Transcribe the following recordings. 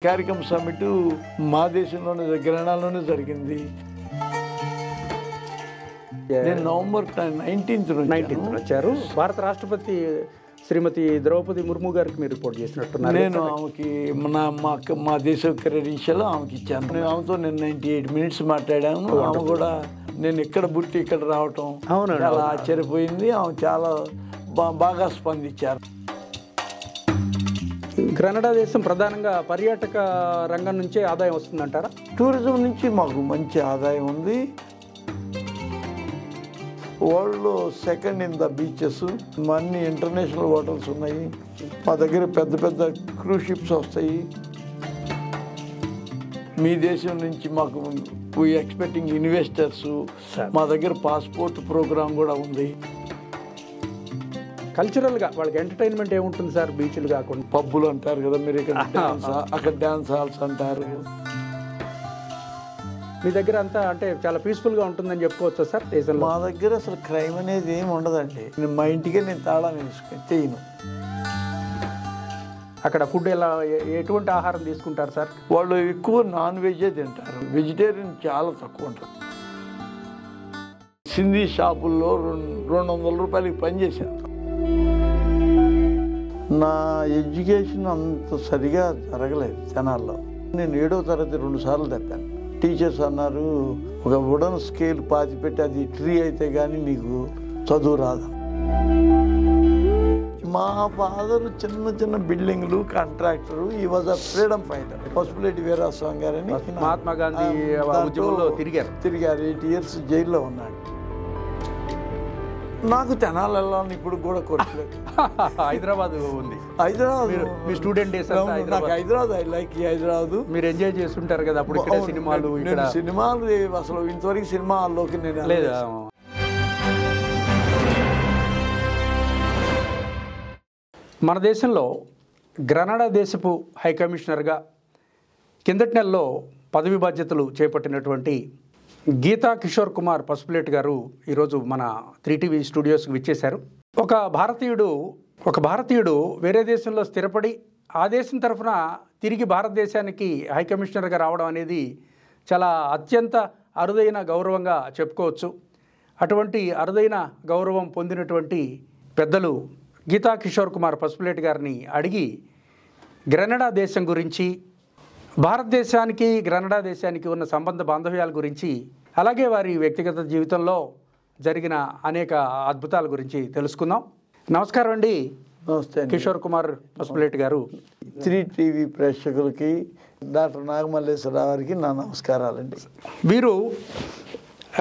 కార్యక్రమ సమ్మిట్ మా దేశంలోనే గ్రహణాల్లోనే జరిగింది. నేను నవంబర్ 19th వచ్చారు. భారత రాష్ట్రపతి శ్రీమతి ద్రౌపది ముర్ము గారికి మీరు రిపోర్ట్ చేసినట్టున్నారు. నేను ఆమెకి మా దేశ క్రెడెన్షియల్ ఆమెకి ఇచ్చాను. నేను ఆమెతో 98 minutes మాట్లాడాను. ఆమె కూడా నేను ఇక్కడ బుట్టి ఇక్కడ రావటం చాలా ఆశ్చర్యపోయింది. ఆమె చాలా బాగా స్పందించారు. కెనడా దేశం ప్రధానంగా పర్యాటక రంగం నుంచే ఆదాయం వస్తుందంటారా? టూరిజం నుంచి మాకు మంచి ఆదాయం ఉంది. వరల్డ్లో సెకండ్ ఇన్ ద బీచెస్. అన్ని ఇంటర్నేషనల్ హోటల్స్ ఉన్నాయి. మా దగ్గర పెద్ద పెద్ద క్రూజ్ షిప్స్ వస్తాయి. మీ దేశం నుంచి మాకు ఎక్స్పెక్టింగ్ ఇన్వెస్టర్స్. మా దగ్గర పాస్పోర్ట్ ప్రోగ్రామ్ కూడా ఉంది. కల్చరల్గా వాళ్ళకి ఎంటర్టైన్మెంట్ ఏముంటుంది సార్? బీచ్లు కాకుండా పబ్బులు అంటారు కదా మీరు, ఇక్కడ అక్కడ డ్యాన్స్ హాల్స్ అంటారు. మీ దగ్గర అంతా అంటే చాలా పీస్ఫుల్గా ఉంటుందని చెప్పుకోవచ్చా సార్ దేశంలో? మా దగ్గర అసలు క్రైమ్ అనేది ఏమి ఉండదండి. మా ఇంటికే నేను తాళం వేసుకొని చేయను. అక్కడ ఫుడ్ ఎలా, ఎటువంటి ఆహారం తీసుకుంటారు సార్? వాళ్ళు ఎక్కువ నాన్ వెజే తింటారు. వెజిటేరియన్ చాలా తక్కువ ఉంటారు. సింధీ షాపుల్లో 200 రూపాయలకి పనిచేశాను. నా ఎడ్యుకేషన్ అంత సరిగా జరగలేదు జనాల్లో. నేను 7వ తరగతి 2 సార్లు తప్పాను. టీచర్స్ అన్నారు, ఒక వుడన్ స్కేల్ పాతిపెట్టి అది ట్రీ అయితే కానీ నీకు చదువు రాదు. మా ఫాదర్ చిన్న చిన్న బిల్డింగ్లు contractor. He was a freedom fighter. Pasupuleti Veeraswamy గారని మహాత్మా గాంధీ తిరిగారు. 8 years జైల్లో ఉన్నాడు. నాకు తెనాలి వెళ్ళాలని ఇప్పుడు కూడా కోరట్లేదు. హైదరాబాద్ ఉంది. హైదరాబాద్ మీ స్టూడెంట్ డేస్ నాకు హైదరాబాద్. I like Hyderabad. మీరు ఎంజాయ్ చేస్తుంటారు కదా అప్పుడు. ఇక్కడ సినిమాలు సినిమాలు అసలు ఇంతవరకు సినిమా హాల్లోకి నేను లేదు. మన దేశంలో గ్రెనడా దేశపు హై కమిషనర్గా కిందటి నెలలో పదవి బాధ్యతలు చేపట్టినటువంటి గీతా కిషోర్ కుమార్ పసుపులేటి గారు ఈరోజు మన 3TV స్టూడియోస్కి విచ్చేశారు. ఒక భారతీయుడు వేరే దేశంలో స్థిరపడి ఆ దేశం తరఫున తిరిగి భారతదేశానికి హై కమిషనర్గా రావడం అనేది చాలా అత్యంత అరుదైన గౌరవంగా చెప్పుకోవచ్చు. అటువంటి అరుదైన గౌరవం పొందినటువంటి పెద్దలు గీతా కిషోర్ కుమార్ పసుపులేటి గారిని అడిగి గ్రెనడా దేశం గురించి, భారతదేశానికి గ్రెనడా దేశానికి ఉన్న సంబంధ బాంధవ్యాల గురించి, అలాగే వారి వ్యక్తిగత జీవితంలో జరిగిన అనేక అద్భుతాల గురించి తెలుసుకుందాం. నమస్కారం అండి. నమస్తే కిషోర్ కుమార్ పసుపులేటి గారు. 3TV ప్రేక్షకులకి, డాక్టర్ నాగమల్లేశ్వరరావు గారికి నా నమస్కారాలండి. వీరు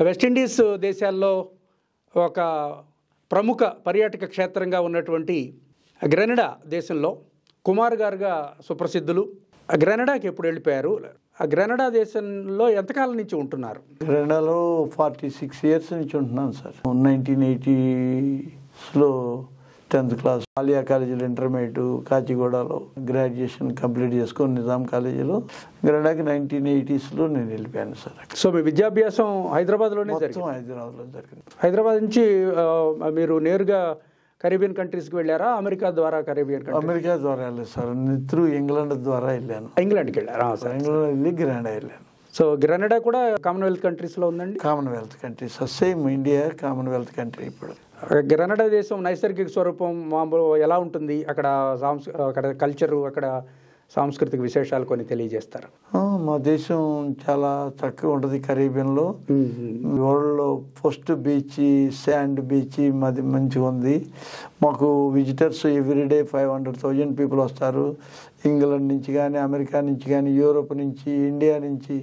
వెస్టిండీస్ దేశాల్లో ఒక ప్రముఖ పర్యాటక క్షేత్రంగా ఉన్నటువంటి గ్రెనడా దేశంలో కుమార్ గారుగా సుప్రసిద్ధులు. గ్రెనడాకి ఎప్పుడు వెళ్ళిపోయారు? ఆ గ్రెనడా దేశంలో ఎంతకాలం నుంచి ఉంటున్నారు? గ్రెనడాలో 46 years నుంచి ఉంటున్నాను సార్. 1980లో 10th class ఆలియా కాలేజీలో ఇంటర్మీడియట్, కాచిగూడలో గ్రాడ్యుయేషన్ కంప్లీట్ చేసుకొని నిజాం కాలేజీలో. గ్రెనడాకి 1980sలో నేను వెళ్ళిపోయాను సార్. సో మీ విద్యాభ్యాసం హైదరాబాద్లోనే జరిగింది? హైదరాబాద్లో జరిగింది. హైదరాబాద్ నుంచి మీరు నేరుగా కరీబియన్ కంట్రీస్కి వెళ్ళారా? అమెరికా ద్వారా అమెరికా ద్వారా వెళ్ళలేదు సార్. త్రూ ఇంగ్లాండ్ ద్వారా వెళ్ళాను. ఇంగ్లాండ్కి వెళ్ళారా? ఇంగ్లాండ్ వెళ్ళి గ్రెనడా వెళ్ళాను. సో గ్రెనడా కూడా కామన్వెల్త్ కంట్రీస్లో ఉందండి. Commonwealth countries same India Commonwealth country. ఇప్పుడు గ్రెనడా దేశం నైసర్గిక స్వరూపం మామూలు ఎలా ఉంటుంది? అక్కడ అక్కడ కల్చరు, అక్కడ సాంస్కృతిక విశేషాలు కొన్ని తెలియజేస్తారు. మా దేశం చాలా చక్కగా ఉంటుంది. కరీబియన్లో వరల్డ్లో ఫస్ట్ బీచ్, శాండ్ బీచ్ మాది మంచిగా ఉంది. మాకు విజిటర్స్ ఎవ్రీడే 500,000 people వస్తారు. ఇంగ్లాండ్ నుంచి కానీ, అమెరికా నుంచి కానీ, యూరోప్ నుంచి, ఇండియా నుంచి,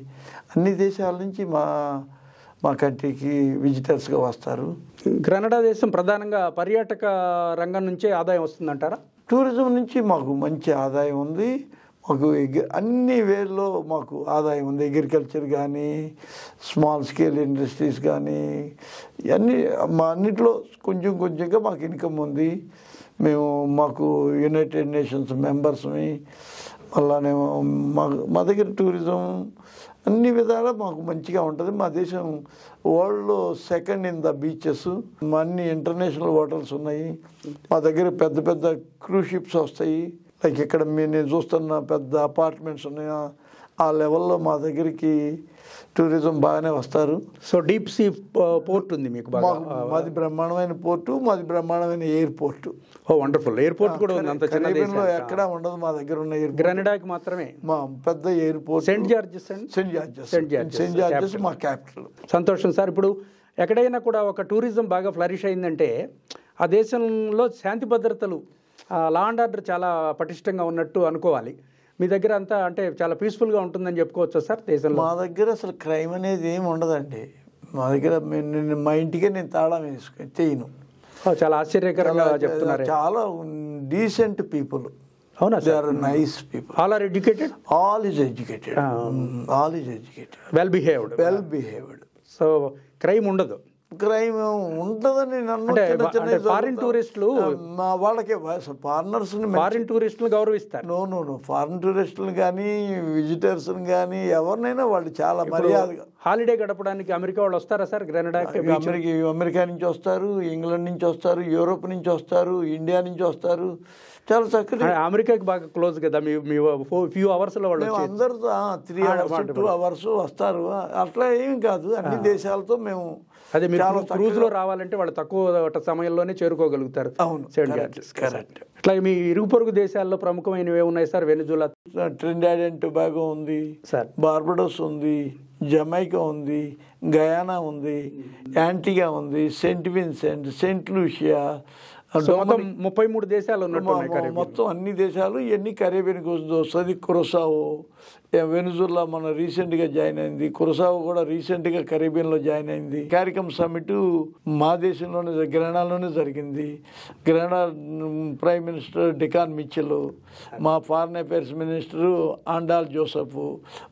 అన్ని దేశాల నుంచి మా కంట్రీకి విజిటర్స్గా వస్తారు. గ్రెనడా దేశం ప్రధానంగా పర్యాటక రంగం నుంచే ఆదాయం వస్తుందంటారా? టూరిజం నుంచి మాకు మంచి ఆదాయం ఉంది. మాకు అన్ని వేల్లో మాకు ఆదాయం ఉంది. అగ్రికల్చర్ కానీ, స్మాల్ స్కేల్ ఇండస్ట్రీస్ కానీ, అన్నిట్లో కొంచెం కొంచెంగా మాకు ఇన్కమ్ ఉంది. మాకు యునైటెడ్ నేషన్స్ మెంబర్స్ని. అలానేమో మా దగ్గర టూరిజం అన్ని విధాలా మాకు మంచిగా ఉంటుంది. మా దేశం వరల్డ్లో సెకండ్ ఇన్ ద బీచెస్. అన్ని ఇంటర్నేషనల్ హోటల్స్ ఉన్నాయి. మా దగ్గర పెద్ద పెద్ద క్రూజ్ షిప్స్ వస్తాయి. లైక్ ఇక్కడ నేను చూస్తున్న పెద్ద అపార్ట్మెంట్స్ ఉన్నాయి, ఆ లెవెల్లో మా దగ్గరికి టూరిజం బాగానే వస్తారు. సో డీప్ సీ పోర్ట్ ఉంది మీకు బాగా? మాది బ్రహ్మాండమైన పోర్టు, మాది బ్రహ్మాండమైన ఎయిర్పోర్ట్. ఓ వండర్ఫుల్. ఎయిర్పోర్ట్ కూడా ఉంది. అంత చిన్న కరీబియన్లో ఎక్కడా ఉండదు మా దగ్గర ఉన్న ఎయిర్పోర్ట్. గ్రెనడాకి మాత్రమే మా పెద్ద ఎయిర్పోర్ట్. సెయింట్ జార్జెస్ మా క్యాపిటల్. సంతోషం సార్. ఇప్పుడు ఎక్కడైనా కూడా ఒక టూరిజం బాగా ఫ్లరిష్ అయిందంటే ఆ దేశంలో శాంతి భద్రతలు, లా అండ్ ఆర్డర్ చాలా పటిష్టంగా ఉన్నట్టు అనుకోవాలి. మీ దగ్గర అంతా అంటే చాలా పీస్ఫుల్గా ఉంటుందని చెప్పుకోవచ్చా సార్ దేశంలో? మా దగ్గర అసలు క్రైమ్ అనేది ఏమి ఉండదండి. మా దగ్గర మా ఇంటికే నేను తాళం వేసుకొని చేయను. చాలా ఆశ్చర్యకరంగా చెప్తున్నారు. చాలా డీసెంట్ పీపుల్. అవునా? They are nice people. All are educated? All is educated. Well behaved. So crime ఉండదు. క్రైమ్ ఉంటుందని నన్ను ఫారిన్ టూరిస్టులు వాళ్ళకి ఫారిన్ టూరిస్టులు గౌరవిస్తారు. నో ఫారిన్ టూరిస్టులు కానీ విజిటర్స్ని కానీ ఎవరినైనా వాళ్ళు చాలా మర్యాదగా. హాలిడే గడపడానికి అమెరికా వాళ్ళు వస్తారా సార్ గ్రెనడాకి? అమెరికా నుంచి వస్తారు, ఇంగ్లాండ్ నుంచి వస్తారు, యూరోప్ నుంచి వస్తారు, ఇండియా నుంచి వస్తారు. చాలా చక్కగా అమెరికాకి బాగా క్లోజ్ కదా మీ ఫ్యూ అవర్స్ లో వాళ్ళు అందరూ 3 hours 2 hours వస్తారు. అట్లా ఏం కాదు, అన్ని దేశాలతో మేము. అదే మీరు క్రూజ్ లో రావాలంటే వాళ్ళు తక్కువ సమయంలోనే చేరుకోగలుగుతారు. అవును, సెయింట్ జార్జెస్. కరెక్ట్. ఇట్లా మీ ఇరుగు పొరుగు దేశాల్లో ప్రముఖమైనవి ఉన్నాయి sir? Venezuela, Trinidad and Tobago ఉంది సార్, బార్బడోస్ ఉంది, జమైకా ఉంది, గయానా ఉంది, యాంటిగా ఉంది, సెయింట్ విన్సెంట్, సెయింట్ లూసియా, మొత్తం 33 దేశాలు ఉన్నట్టు. మొత్తం అన్ని దేశాలు ఇవన్నీ కరేబియన్కి వస్తుంది. కురసావో, వెనుజులా మన రీసెంట్గా జాయిన్ అయింది. కురసావో కూడా రీసెంట్గా కరేబియన్లో జాయిన్ అయింది. క్యారికమ్ సమ్మిట్ మా దేశంలోనే గ్రెనడాలోనే జరిగింది. Grenada prime minister Dickon Mitchell, మా foreign affairs minister Andall Joseph,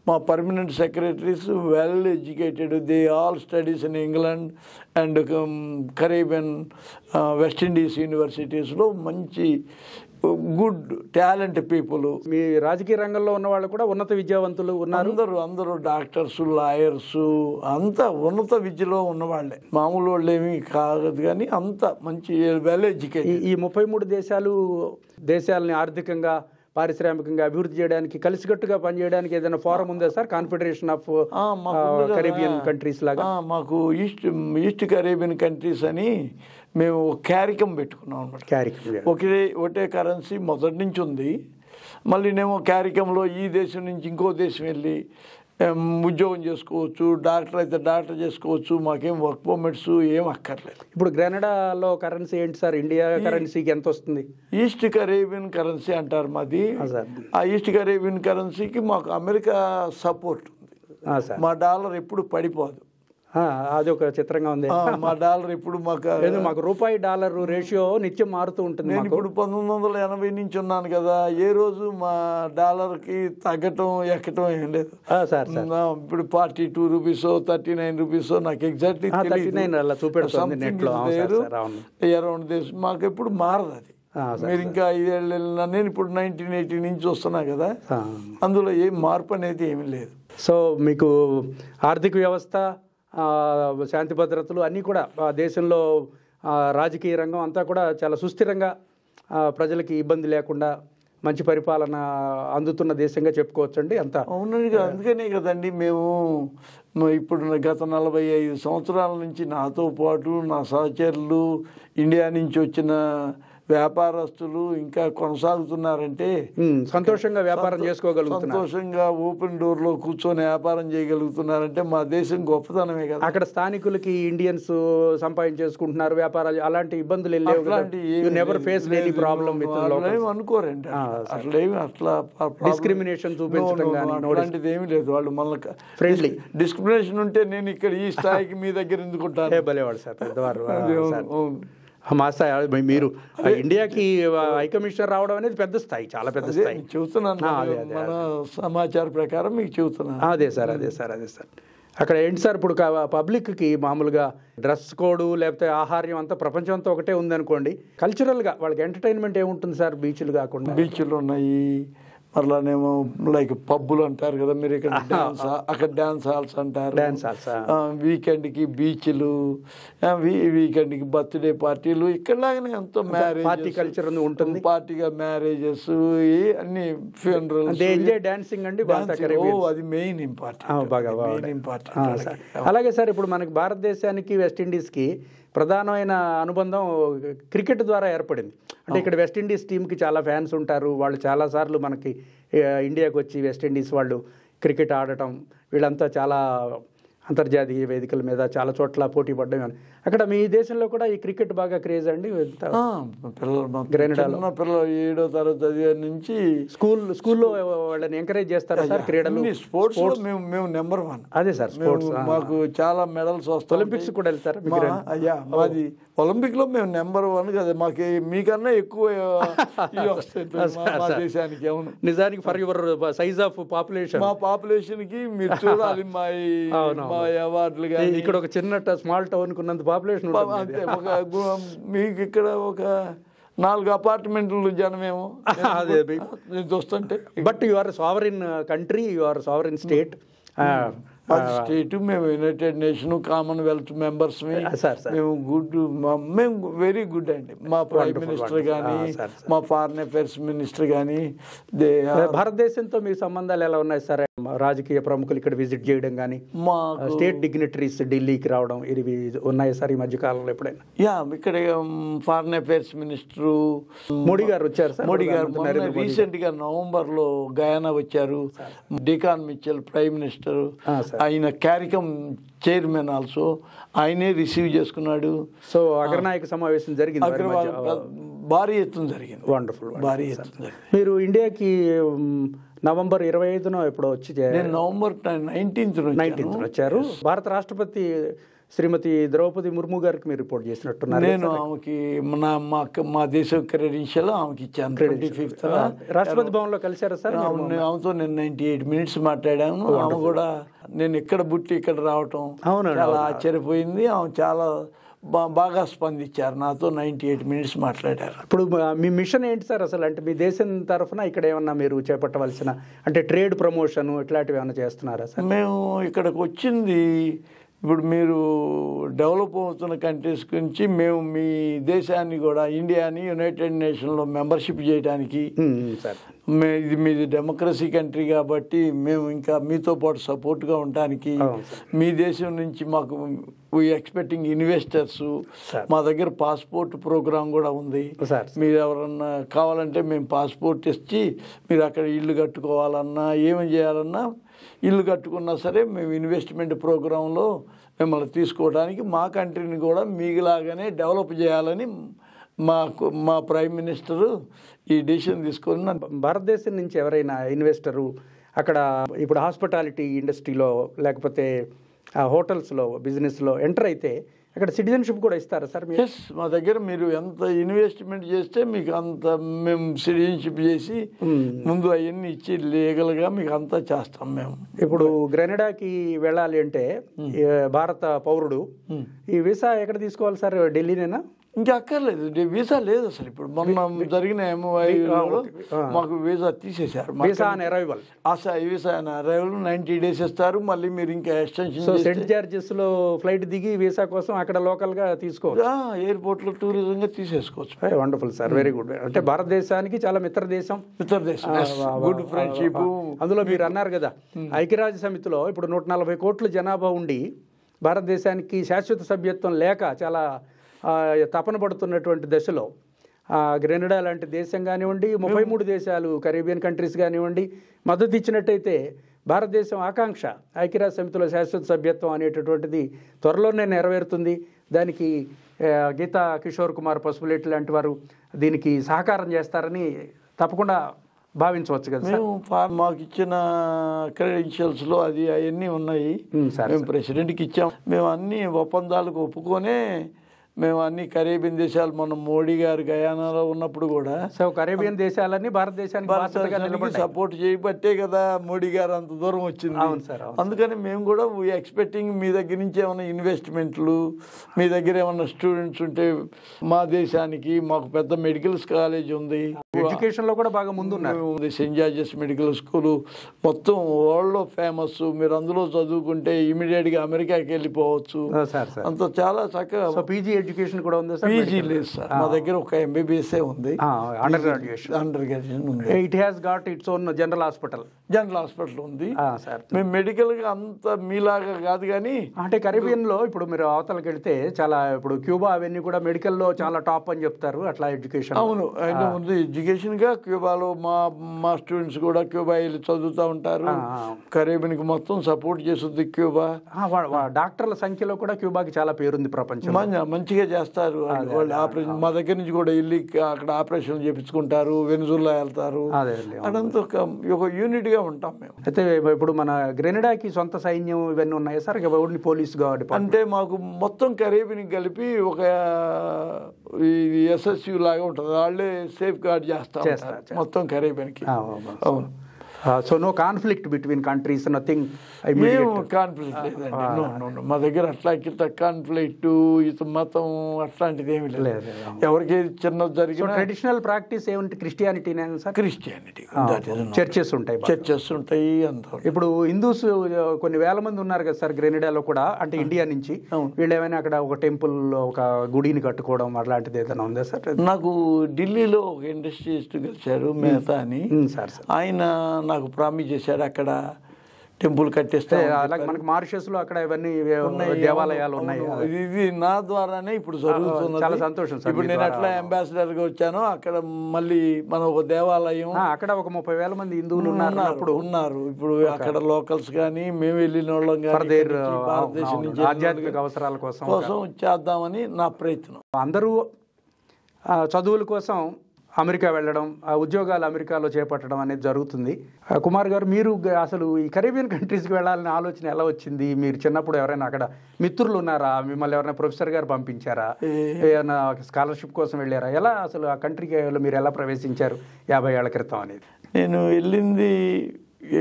మా permanent secretaries well educated. They all studies in England and Caribbean, West Indies యూనివర్సిటీస్లో మంచి గుడ్ టాలెంట్ పీపుల్. మీ రాజకీయ రంగంలో ఉన్న వాళ్ళు కూడా ఉన్నత విద్యావంతులు ఉన్నారు. అందరూ డాక్టర్స్, లాయర్స్, అంతా ఉన్నత విద్యలో ఉన్నవాళ్లే. మామూలు వాళ్ళు ఏమీ కాదు కానీ అంత మంచి వెల్ ఎడ్యుకేటెడ్. ఈ 33 దేశాలని ఆర్థికంగా, పారిశ్రామికంగా అభివృద్ధి చేయడానికి, కలిసికట్టుగా పనిచేయడానికి ఏదైనా ఫోరం ఉందా sir? Confederation of Caribbean countries లాగా మాకు ఈస్ట్ కరేబియన్ కంట్రీస్ అని మేము క్యారికమ్ పెట్టుకున్నాం అనమాట. ఒకటే కరెన్సీ మొదటి నుంచి ఉంది. మళ్ళీ నేమో క్యారికంలో ఈ దేశం నుంచి ఇంకో దేశం వెళ్ళి ఉద్యోగం చేసుకోవచ్చు, డాక్టర్ అయితే డాక్టర్ చేసుకోవచ్చు. మాకేం వర్క్ పర్మిట్స్ ఏం అక్కర్లేదు. ఇప్పుడు గ్రెనడాలో కరెన్సీ ఏంటి సార్? ఇండియా కరెన్సీకి ఎంత వస్తుంది? ఈస్ట్ కరేబియన్ కరెన్సీ అంటారు మాది. ఆ ఈస్ట్ కరేబియన్ కరెన్సీకి మాకు అమెరికా సపోర్ట్ ఉంది. మా డాలర్ ఎప్పుడు పడిపోదు. అది ఒక చిత్రంగా ఉంది. మా డాలర్ ఇప్పుడు మాకు రూపాయి డాలర్ రేషియో నిత్యం మారుతూ ఉంటుంది. నేను ఇప్పుడు 1980 నుంచి ఉన్నాను కదా, ఏ రోజు మా డాలర్కి తగ్గటం ఎక్కటం ఏం లేదు సార్. ఇప్పుడు 42 రూపీస్ 39 రూపీస్ నాకు ఎగ్జాక్ట్లీ అరౌండ్ దేశం మాకు ఎప్పుడు మారదు అది. మీరు ఇంకా 5 ఏళ్ళు వెళ్ళినా, నేను ఇప్పుడు 1980 నుంచి వస్తున్నా కదా, అందులో ఏం మార్పు అనేది ఏమీ లేదు. సో మీకు ఆర్థిక వ్యవస్థ, శాంతి భద్రతలు అన్నీ కూడా దేశంలో, రాజకీయ రంగం అంతా కూడా చాలా సుస్థిరంగా, ప్రజలకి ఇబ్బంది లేకుండా మంచి పరిపాలన అందుతున్న దేశంగా చెప్పుకోవచ్చండి. అంతా అవునండి. అందుకనే కదండి మేము ఇప్పుడు గత 45 సంవత్సరాల నుంచి నాతో పాటు నా సహచరులు, ఇండియా నుంచి వచ్చిన వ్యాపారస్తులు ఇంకా కొనసాగుతున్నారంటే సంతోషంగా వ్యాపారం చేసుకోగలుగుతున్నారు. సంతోషంగా ఓపెన్ డోర్ లో కూర్చొని వ్యాపారం చేయగలుగుతున్నారంటే మా దేశం గొప్పతనమే కదా. అక్కడ స్థానికులకి ఇండియన్స్ సంపాదించేసుకుంటున్నారు, వ్యాపారాలు, అలాంటి ఇబ్బందులు అనుకోరండి. అట్లేమి అట్లా డిస్క్రిమినేషన్ చూపించడం అలాంటిది ఏమి లేదు. వాళ్ళు మళ్ళీ ఫ్రెండ్లీ. డిస్క్రిమినేషన్ ఉంటే నేను ఇక్కడ ఈ స్థాయికి మీ దగ్గర ఎందుకు ఉంటాను? భలేవాడు సార్. మీరు ఇండియాకి హై కమిషనర్ రావడం అనేది పెద్ద స్థాయి, చాలా పెద్ద స్థాయి. చెబుతున్నాను, మన సమాచార ప్రకారం మీకు చెబుతున్నాను. అదే సార్. అక్కడ ఏంటి సార్, ఇప్పుడు పబ్లిక్కి మామూలుగా డ్రెస్ కోడ్ లేకపోతే ఆహార్యం అంతా ప్రపంచం అంతా ఒకటే ఉందనుకోండి, కల్చరల్గా వాళ్ళకి ఎంటర్టైన్మెంట్ ఏముంటుంది సార్? బీచ్లు కాకుండా బీచ్లు ఉన్నాయి, మరలానేమో లైక్ పబ్బులు అంటారు కదా మీరు, ఇక్కడ డాన్స్, అక్కడ డాన్స్ హాల్స్ అంటారు, వీకెండ్కి బీచ్లు, వీకెండ్కి బర్త్డే పార్టీలు, ఇక్కడలాగానే ఎంతో మ్యారేజ్ పార్టీ కల్చర్ ఉంటుంది, పార్టీగా మ్యారేజెస్, అన్ని ఫ్యూనరల్స్, డాన్సింగ్ అండి. అది మెయిన్ ఇంపార్టెంట్. అలాగే సార్, ఇప్పుడు మనకి భారతదేశానికి వెస్టిండీస్కి ప్రధానమైన అనుబంధం క్రికెట్ ద్వారా ఏర్పడింది. అంటే ఇక్కడ వెస్టిండీస్ టీంకి చాలా ఫ్యాన్స్ ఉంటారు. వాళ్ళు చాలాసార్లు మనకి ఇండియాకి వచ్చి వెస్టిండీస్ వాళ్ళు క్రికెట్ ఆడటం, వీళ్ళంతా చాలా అంతర్జాతీయ వేదికల మీద చాలా చోట్ల పోటీ పడ్డాయి. అక్కడ మీ దేశంలో కూడా ఈ క్రికెట్ బాగా క్రేజ్ అండి. గ్రెనడాలో పిల్లలు 7వ తరగతి నుంచి స్కూల్లో వాళ్ళని ఎంకరేజ్ చేస్తారా సార్? క్రీడలు, స్పోర్ట్స్ మేము నెంబర్ 1. అదే సార్, స్పోర్ట్స్ మాకు చాలా మెడల్స్ వస్తాయి. ఒలింపిక్స్ కూడా వెళ్తారు అయ్యా? మాది ఒలింపిక్ లో మేము నెంబర్ 1 కదా, మాకు మీకన్నా ఎక్కువ వస్తాయి మా దేశానికి. అవును, నిజానికి for your size of population, మా పాపులేషన్ కి మీరు చూడాలి మా అవార్డులు. కానీ ఇక్కడ ఒక చిన్న స్మాల్ టౌన్ కున్నంత పాపులేషన్ అంతే. మీకు ఇక్కడ ఒక 4 అపార్ట్మెంట్లు జనమేమో చూస్తుంటే. But you are sovereign country, you are sovereign state. State మేము యునైటెడ్ నేషన్, కామన్వెల్త్ మెంబర్స్, మేము వెరీ గుడ్ అండి. మా ప్రైమ్ మినిస్టర్ కానీ, మా ఫారిన్ అఫైర్స్ మినిస్టర్ కానీ. భారతదేశంతో మీ సంబంధాలు ఎలా ఉన్నాయి సార్? రాజకీయ ప్రముఖులు ఇక్కడ విజిట్ చేయడం కానీ, మా స్టేట్ డిగ్నిటరీస్ ఢిల్లీకి రావడం, ఇవి ఉన్నాయి సార్ ఈ మధ్య కాలంలో ఎప్పుడైనా? ఇక్కడ ఫారిన్ అఫైర్స్ మినిస్టర్ మోడీ గారు వచ్చారు సార్. మోడీ గారు రీసెంట్ గా నవంబర్లో గయానా వచ్చారు. డికాన్ మిచెల్ ప్రైమ్ మినిస్టర్, ఆయన క్యారికమ్ చైర్మన్ ఆల్సో, ఆయనే రిసీవ్ చేసుకున్నాడు. సో అగ్రనాయక సమావేశం జరిగింది, భారీ ఎత్తున జరిగింది. వండర్ఫుల్, భారీ ఎత్తున. మీరు ఇండియాకి నవంబర్ 25న ఎప్పుడో వచ్చి, నవంబర్ 19th వచ్చారు. భారత రాష్ట్రపతి శ్రీమతి ద్రౌపది ముర్ము గారికి మీరు రిపోర్ట్ చేసినట్టున్నారు. నేను ఆమెకి మా దేశం క్రెడెన్షియల్ ఆమెకి ఇచ్చాను. 25th రాష్ట్రపతి భవన్లో కలిశారా సార్? ఆమెతో నేను 98 minutes మాట్లాడాను. ఆమె కూడా నేను ఇక్కడ బుట్టి ఇక్కడ రావటం చాలా ఆశ్చర్యపోయింది. ఆమె చాలా బాగా స్పందించారు. నాతో 98 minutes మాట్లాడారు. ఇప్పుడు మీ మిషన్ ఏంటి సార్ అసలు? అంటే మీ దేశం తరఫున ఇక్కడ ఏమన్నా మీరు చేపట్టవలసిన, అంటే ట్రేడ్ ప్రమోషన్ ఇట్లాంటివి ఏమన్నా చేస్తున్నారా సార్? మేము ఇక్కడికి వచ్చింది, ఇప్పుడు మీరు డెవలప్ అవుతున్న కంట్రీస్ గురించి మేము మీ దేశాన్ని కూడా, ఇండియాని యునైటెడ్ నేషన్లో మెంబర్షిప్ చేయడానికి, ఇది మీది డెమోక్రసీ కంట్రీ కాబట్టి మేము ఇంకా మీతో పాటు సపోర్ట్గా ఉండటానికి, మీ దేశం నుంచి మాకు ఎక్స్పెక్టింగ్ ఇన్వెస్టర్స్, మా దగ్గర పాస్పోర్ట్ ప్రోగ్రామ్ కూడా ఉంది. మీరు ఎవరన్నా కావాలంటే మేము పాస్పోర్ట్ ఇచ్చి మీరు అక్కడ ఇల్లు కట్టుకోవాలన్నా, ఏమి చేయాలన్నా, ఇల్లు కట్టుకున్నా సరే మేము ఇన్వెస్ట్మెంట్ ప్రోగ్రాంలో మిమ్మల్ని తీసుకోవడానికి, మా కంట్రీని కూడా మీలాగానే డెవలప్ చేయాలని మా ప్రైమ్ మినిస్టరు ఈ డిసిషన్ తీసుకొని. భారతదేశం నుంచి ఎవరైనా ఇన్వెస్టరు అక్కడ ఇప్పుడు హాస్పిటాలిటీ ఇండస్ట్రీలో లేకపోతే హోటల్స్లో బిజినెస్లో ఎంటర్ అయితే అక్కడ సిటిజన్షిప్ కూడా ఇస్తారా సార్? మా దగ్గర మీరు ఎంత ఇన్వెస్ట్మెంట్ చేస్తే మీకు అంత మేము సిటిజన్షిప్ చేసి ముందు అవన్నీ ఇచ్చి లీగల్గా మీకు అంతా చేస్తాం మేము. ఇప్పుడు గ్రెనడాకి వెళ్ళాలి అంటే భారత పౌరుడు ఈ వీసా ఎక్కడ తీసుకోవాలి సార్? ఢిల్లీనేనా? ఇంకా అక్కర్లేదు, వీసా లేదు అసలు. ఇప్పుడు మొన్న జరిగిన MOIలో మాకు వీసా తీసేశారు. Visa on arrival, visa on arrival 90 days ఇస్తారు. మళ్ళీ మీరు ఇంకా ఎక్స్టెన్షన్ సెంట్ జార్జెస్లో ఫ్లైట్ దిగి వీసా కోసం అక్కడ లోకల్గా తీసుకోవచ్చు. ఎయిర్పోర్ట్లో టూరిజంగా తీసేసుకోవచ్చు. Wonderful sir, very good. అంటే భారతదేశానికి చాలా మిత్ర దేశం, గుడ్ ఫ్రెండ్షిప్. అందులో మీరు అన్నారు కదా ఐక్యరాజ్య సమితిలో ఇప్పుడు 140 కోట్ల జనాభా ఉండి భారతదేశానికి శాశ్వత సభ్యత్వం లేక చాలా తపన పడుతున్నటువంటి దశలో గ్రెనడా లాంటి దేశం కానివ్వండి, 33 దేశాలు కరీబియన్ కంట్రీస్ కానివ్వండి మద్దతు ఇచ్చినట్టయితే భారతదేశం ఆకాంక్ష ఐక్యరాజ్య సమితిలో శాశ్వత సభ్యత్వం అనేటటువంటిది త్వరలోనే నెరవేరుతుంది. దానికి గీతా కిషోర్ కుమార్ పసుపులేటి లాంటి వారు దీనికి సహకారం చేస్తారని తప్పకుండా భావించవచ్చు కదా సార్? మాకు ఇచ్చిన క్రెడెన్షియల్స్లో అది అవన్నీ ఉన్నాయి. మేము ప్రెసిడెంట్కి ఇచ్చాం. మేము అన్ని ఒప్పందాలకు ఒప్పుకొనే మేము అన్ని కరేబియన్ దేశాలు, మొన్న మోడీ గారు గయానాలో ఉన్నప్పుడు కూడా కరేబియన్ దేశాలన్నీ భారతదేశానికి సపోర్ట్ చేయబట్టే కదా మోడీ గారు అంత దూరం వచ్చింది. అందుకని మేము కూడా ఎక్స్పెక్టింగ్ మీ దగ్గర నుంచి ఏమైనా ఇన్వెస్ట్మెంట్లు, మీ దగ్గర ఏమైనా స్టూడెంట్స్ ఉంటే మా దేశానికి, మాకు పెద్ద మెడికల్ కాలేజ్ ఉంది. ఎడ్యుకేషన్ లో కూడా బాగా ముందున్నారు. సెయింట్ జార్జెస్ మెడికల్ స్కూల్ మొత్తం వరల్డ్ లో ఫేమస్. మీరు అందులో చదువుకుంటే ఇమీడియట్ గా అమెరికాకి వెళ్ళిపోవచ్చు. అంత చాలా చక్కగా. పీజీ ఎడ్యుకేషన్ కూడా ఉంది సార్? పీజీ లేదు సార్, మా దగ్గర ఒక ఎంబీబీఎస్ ఉంది. అండర్ గ్రాడ్యుయేషన్ ఉంది. It has got its own general hospital ఉంది. మేము మెడికల్ గా అంత మీలాగా కాదు కానీ, అంటే కరీబియన్ లో ఇప్పుడు మీరు అవతలకి వెళ్తే చాలా, ఇప్పుడు క్యూబా అవన్నీ కూడా మెడికల్ లో చాలా టాప్ అని చెప్తారు. అట్లా ఎడ్యుకేషన్ అవును ఆయన ఉంది. ఎడ్యుకేషన్ గా క్యూబాలో మా స్టూడెంట్స్ కూడా క్యూబా వెళ్ళి చదువుతూ ఉంటారు. కరీబియన్ కి మొత్తం సపోర్ట్ చేస్తుంది క్యూబా. డాక్టర్ల సంఖ్యలో కూడా క్యూబాకి చాలా పేరుంది ప్రపంచం. మంచిగా చేస్తారు వాళ్ళు. ఆపరేషన్ మా దగ్గర నుంచి కూడా వెళ్ళి అక్కడ ఆపరేషన్ చేపించుకుంటారు. వెనుజులా వెళ్తారు. అదంతా ఒక యూనిట్ గా ఉంటాం మేము. అయితే ఇప్పుడు మన గ్రెనడాకి సొంత సైన్యం ఇవన్నీ ఉన్నాయి సార్? Only police department? అంటే మాకు మొత్తం కరీబియన్ కలిపి ఒక ఎస్ఎస్యు లాగా ఉంటుంది. వాళ్ళే సేఫ్ గార్డ్ చేస్తారు మొత్తం కరీబియన్ కి. అవును. So no conflict between countries, nothing. Conflict లేదండి. మా దగ్గర అట్లా ఇట్లా కాన్ఫ్లిక్ట్ మతం అట్లాంటిది ఏమి లేదు. ఎవరికి చిన్నది జరిగిన ట్రెడిషనల్ ప్రాక్టీస్ ఏమిటి? Christianity sir? క్రిస్టియానిటీ. చర్చెస్ ఉంటాయి అంత. ఇప్పుడు హిందూస్ కొన్ని వేల మంది ఉన్నారు కదా సార్ గ్రెనడాలో కూడా, అంటే ఇండియా నుంచి. వీళ్ళు ఏమైనా అక్కడ ఒక టెంపుల్, ఒక గుడిని కట్టుకోవడం అట్లాంటిది ఏదైనా ఉందా సార్? నాకు ఢిల్లీలో ఒక ఇండస్ట్రియలిస్ట్ కలిశారు, మెహతా అని. సార్ ఆయన నాకు ప్రామిస్ చేశాడు అక్కడ టెంపుల్ కట్టిస్తే. మనకి మారిషస్ లో అక్కడ ఇవన్నీ దేవాలయాలు ఉన్నాయి. ఇది నా ద్వారానే ఇప్పుడు జరుగుతుంది. చాలా సంతోషం సార్. ఇప్పుడు నేను ఎట్లా అంబాసిడర్ గా వచ్చానో అక్కడ మళ్ళీ మన ఒక దేవాలయం, అక్కడ ఒక 30,000 మంది హిందువులు ఉన్నారు. ఇప్పుడు అక్కడ లోకల్స్ కానీ మేము వెళ్ళిన వాళ్ళం కానీ భారతదేశం నుంచి ఆధ్యాత్మిక అవసరాల కోసం చేద్దామని నా ప్రయత్నం. అందరూ చదువుల కోసం అమెరికా వెళ్ళడం, ఉద్యోగాలు అమెరికాలో చేపట్టడం అనేది జరుగుతుంది. కుమార్ గారు, మీరు అసలు ఈ కరీబియన్ కంట్రీస్కి వెళ్ళాలనే ఆలోచన ఎలా వచ్చింది? మీరు చిన్నప్పుడు ఎవరైనా అక్కడ మిత్రులు ఉన్నారా? మిమ్మల్ని ఎవరైనా ప్రొఫెసర్ గారు పంపించారా? ఏమైనా స్కాలర్షిప్ కోసం వెళ్ళారా? ఎలా అసలు ఆ కంట్రీకి మీరు ఎలా ప్రవేశించారు 50 ఏళ్ల క్రితం అనేది? నేను వెళ్ళింది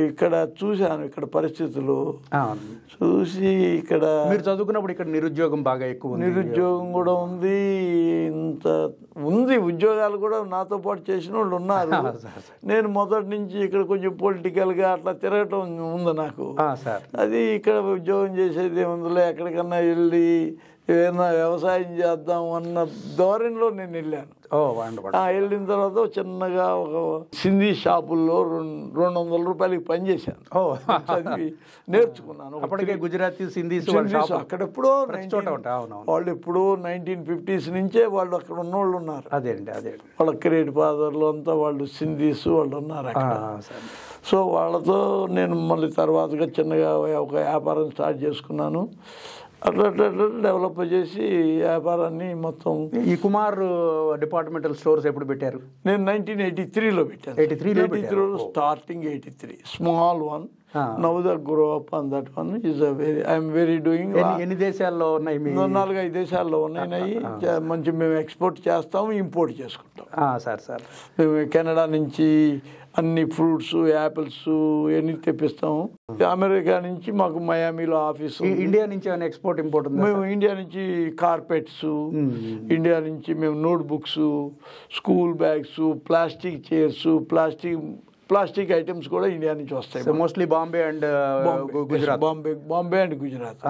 ఇక్కడ చూశాను, ఇక్కడ పరిస్థితులు చూసి. ఇక్కడ మీరు చదువుకున్నప్పుడు ఇక్కడ నిరుద్యోగం బాగా ఎక్కువ, నిరుద్యోగం కూడా ఉంది. ఇంత ఉంది, ఉద్యోగాలు కూడా నాతో పాటు చేసిన వాళ్ళు ఉన్నారు. నేను మొదటి నుంచి ఇక్కడ కొంచెం పొలిటికల్గా అట్లా తిరగటం ఉంది నాకు. అది ఇక్కడ ఉద్యోగం చేసేది ఏముందిలే, ఎక్కడికన్నా వెళ్ళి ఏదైనా వ్యవసాయం చేద్దాం అన్న ధోరణిలో నేను వెళ్ళాను. వెళ్ళిన తర్వాత చిన్నగా ఒక సింధీ షాపుల్లో 200 రూపాయలకి పనిచేశాను. నేర్చుకున్నాను. అప్పటికే గుజరాతీ సింధీస్ అక్కడ ఎప్పుడో వాళ్ళు ఎప్పుడో 1950s నుంచే వాళ్ళు అక్కడ ఉన్నోళ్ళు ఉన్నారు. అదే వాళ్ళ క్రియేట్ ఫాదర్లు అంతా వాళ్ళు సింధీస్ వాళ్ళు ఉన్నారు అక్కడ. సో వాళ్ళతో నేను మళ్ళీ తర్వాతగా చిన్నగా ఒక వ్యాపారం స్టార్ట్ చేసుకున్నాను. అట్లా డెవలప్ చేసి వ్యాపారాన్ని మొత్తం. ఈ కుమార్ డిపార్ట్మెంటల్ స్టోర్స్ ఎప్పుడు పెట్టారు? నేను 1983లో పెట్టాను. 83 starting 83 small one. Now the grow up on that one is a very, I am very doing. ఎన్ని దేశాల్లో ఉన్నాయి? 4-5 దేశాల్లో ఉన్నాయి. మంచి మేము ఎక్స్పోర్ట్ చేస్తాము, ఇంపోర్ట్ చేసుకుంటాం. సార్ మేము కెనడా నుంచి అన్ని ఫ్రూట్స్, యాపిల్స్ ఇవన్నీ తెప్పిస్తాము. అమెరికా నుంచి మాకు మయామిలో ఆఫీసు. ఇండియా నుంచి ఏమైనా ఎక్స్పోర్ట్ ఇంపోర్ట్ ఉంది? మేము ఇండియా నుంచి కార్పెట్స్, ఇండియా నుంచి మేము note books, school bags, plastic chairs, plastic items కూడా ఇండియా నుంచి వస్తాయి. Mostly Bombay and Gujarat. Bombay and Gujarat.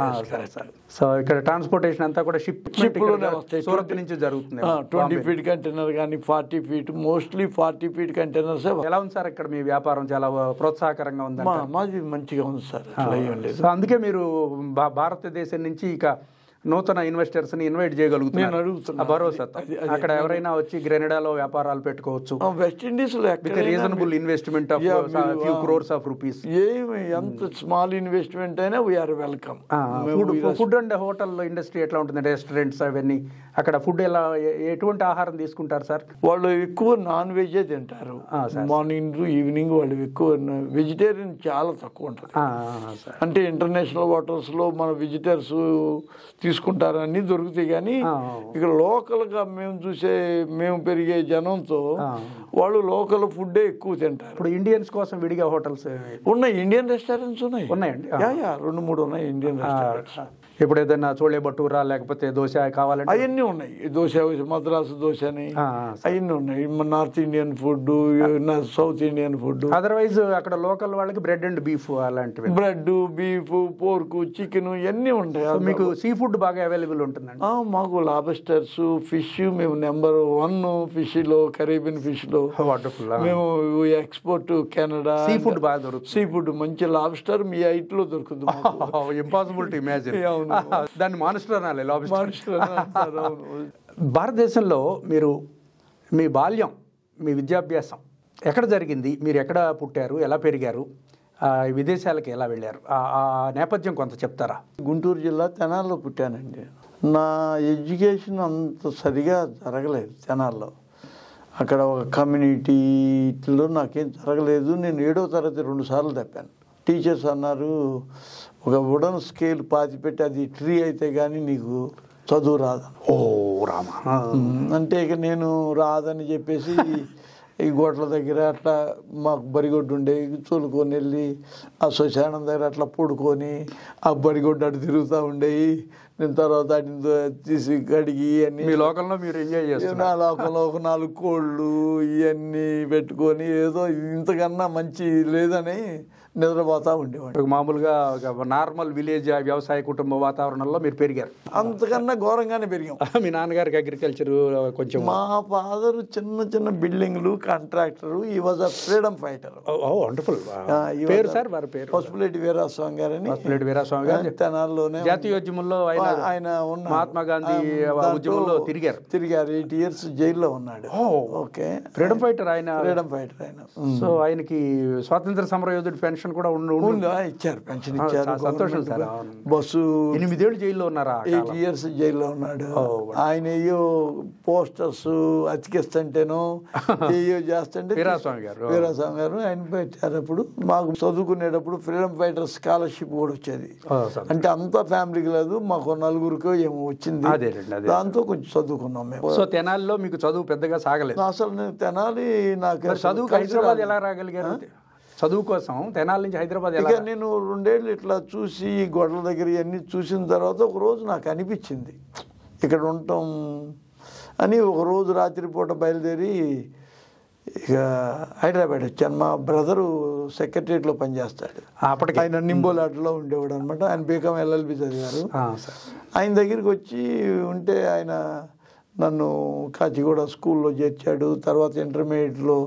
So ఇక్కడ ట్రాన్స్పోర్టేషన్ అంతా కూడా షిప్లోనే వస్తాయి. సూరత్ నుంచి జరుగుతుంది. 20 feet కంటైనర్ కానీ 40 feet, మోస్ట్లీ 40 feet కంటైనర్స్. ఎలా ఉంది సార్ ఇక్కడ మీ వ్యాపారం? చాలా ప్రోత్సాహకరంగా ఉంది. మాది మంచిగా ఉంది సార్. సో అందుకే మీరు భారతదేశం నుంచి ఇక నూతన ఇన్వెస్టర్స్ ని ఇన్వైట్ చేయగలుగుతున్నారు. భరోసా అక్కడ ఎవరైనా వచ్చి గ్రెనడాలో వ్యాపారాలు పెట్టుకోవచ్చు. వెస్ట్ ఇండీస్ లో reasonable investment of few crores of rupees. ఎంత స్మాల్ ఇన్వెస్ట్మెంట్ అయినా we are welcome. Food and hotel industry ఎట్లా ఉంటుంది? రెస్టారెంట్స్ అవన్నీ అక్కడ ఫుడ్ ఎలా, ఎటువంటి ఆహారం తీసుకుంటారు సార్? వాళ్ళు ఎక్కువ నాన్ వెజే తింటారు. మార్నింగ్ ఈవినింగ్ వాళ్ళు ఎక్కువ వెజిటేరియన్ చాలా తక్కువ ఉంటుంది. అంటే ఇంటర్నేషనల్ హోటల్స్ లో మన విజిటర్స్ తీసుకుంటారు, అన్నీ దొరుకుతాయి. కానీ ఇక్కడ లోకల్గా మేము పెరిగే జనంతో వాళ్ళు లోకల్ ఫుడ్డే ఎక్కువ తింటారు. ఇప్పుడు ఇండియన్స్ కోసం విడిగా హోటల్స్ ఉన్నాయి, ఇండియన్ రెస్టారెంట్స్ ఉన్నాయండి. 2-3 ఉన్నాయి ఇండియన్ రెస్టారెంట్స్. ఇప్పుడు ఏదైనా చోళే భటూరా లేకపోతే దోశ కావాలంటే అవన్నీ ఉన్నాయి. దోశ, మద్రాసు దోశ అని అవన్నీ ఉన్నాయి. North Indian food, south Indian food. Otherwise అక్కడ లోకల్ వాళ్ళకి బ్రెడ్ అండ్ బీఫ్ అలాంటివి, బ్రెడ్, బీఫ్, పోర్క్, చికెన్ ఇవన్నీ ఉంటాయి. మీకు సీ ఫుడ్ బాగా అవైలబుల్ ఉంటుందండి? మాకు లాబస్టర్స్, ఫిష్ మేము నెంబర్ 1 ఫిష్ లో, కరేబియన్ ఫిష్ లో మేము ఎక్స్పోర్ట్ కెనడా. సీ ఫుడ్ బాగా దొరుకుతుంది. సీ ఫుడ్ మంచి లాబ్స్టర్ మీ హైట్ లో దొరుకుతుంది. Impossible to imagine. దాన్ని మాన్స్టర్ అనాలి, లాబ్స్టర్. భారతదేశంలో మీరు మీ బాల్యం, మీ విద్యాభ్యాసం ఎక్కడ జరిగింది? మీరు ఎక్కడ పుట్టారు, ఎలా పెరిగారు, విదేశాలకు ఎలా వెళ్ళారు? ఆ నేపథ్యం కొంత చెప్తారా? గుంటూరు జిల్లా తెనాల్లో పుట్టానండి. నా ఎడ్యుకేషన్ అంత సరిగా జరగలేదు తెనాల్లో. అక్కడ ఒక కమ్యూనిటీలో నాకేం జరగలేదు. నేను 7వ తరగతి 2 సార్లు తప్పాను. టీచర్స్ అన్నారు, ఒక వుడన్ స్కేల్ పాతిపెట్టి అది ట్రీ అయితే కానీ నీకు చదువు రాదని. ఓ రామా! అంటే ఇక నేను రాదని చెప్పేసి ఈ గోట్ల దగ్గర అట్లా మాకు బరిగొడ్డు ఉండే, తోలుకొని వెళ్ళి ఆ శ్మశానం దగ్గర అట్లా పడుకొని ఆ బరిగొడ్డు అటు తిరుగుతూ ఉండేవి. నేను తర్వాత వాటిని తీసి కడిగి అన్ని మీ లోకంలో మీరు ఎంజాయ్ చేస్తారు. నా లోకంలో ఒక 4 కోళ్ళు ఇవన్నీ పెట్టుకొని ఏదో ఇంతకన్నా మంచి లేదని నిద్రపోతూ ఉండేవాడు. మామూలుగా నార్మల్ విలేజ్ వ్యవసాయ కుటుంబ వాతావరణంలో మీరు పెరిగారు. అంతకన్నా ఘోరంగానే పెరిగాం. మీ నాన్నగారికి అగ్రికల్చర్ కొంచెం. మా ఫాదర్ చిన్న చిన్న బిల్డింగ్లు contractor. He was a freedom fighter. Wonderful. పేరు సార్ వారి పేరు? పసుపులేటి వీరాస్వామి గారని. పసుపులేటి వీరాస్వామి గారు తెనాల్లోనే జాతీయోద్యమంలో ఆయన మహాత్మా గాంధీ ఉద్యమంలో తిరిగారు. 8 years జైల్లో ఉన్నాడు. ఓకే, ఫ్రీడమ్ ఫైటర్ ఆయన. ఫ్రీడమ్ ఫైటర్ ఆయన. సో ఆయనకి స్వాతంత్ర సమరయోధుడి పెన్షన్ కూడా ఇచ్చారు, పెన్షన్ ఇచ్చారు. సంతోషం సార్. బస్సు 8 ఏళ్ళు జైల్లో ఉన్నారా? 8 years జైల్లో ఉన్నాడు. ఆయన ఏయో పోస్టర్స్ అతికిస్తుంటేనో ఏయో చేస్తుంటే వీరాస్వామి గారు ఆయన పెట్టారు. అప్పుడు మాకు చదువుకునేటప్పుడు ఫ్రీడమ్ ఫైటర్ స్కాలర్షిప్ కూడా వచ్చేది. అంటే అంతా ఫ్యామిలీకి లేదు, మాకు 4గురికో ఏమో వచ్చింది. దాంతో కొంచెం చదువుకున్నాం మేము. సో తెనాలిలో మీకు చదువు పెద్దగా సాగలేదు? అసలు నేను తెనాలి నాకు చదువు హైదరాబాద్ ఎలా రాగలిగారు? చదువు కోసం తెనాలి నుంచి హైదరాబాద్? ఇక నేను 2 ఏళ్ళు ఇట్లా చూసి గొడవల దగ్గర ఇవన్నీ చూసిన తర్వాత ఒకరోజు నాకు అనిపించింది ఇక్కడ ఉంటాం అని. ఒకరోజు రాత్రిపూట బయలుదేరి ఇక హైదరాబాద్ వచ్చాను. మా బ్రదరు సెక్రటరియట్లో పనిచేస్తాడు. అప్పటికి ఆయన నింబోలాటలో ఉండేవాడు అనమాట. ఆయన బీకాం LLB చదివారు. ఆయన దగ్గరికి వచ్చి ఉంటే ఆయన నన్ను కాచిగూడ స్కూల్లో చేర్చాడు. తర్వాత ఇంటర్మీడియట్లో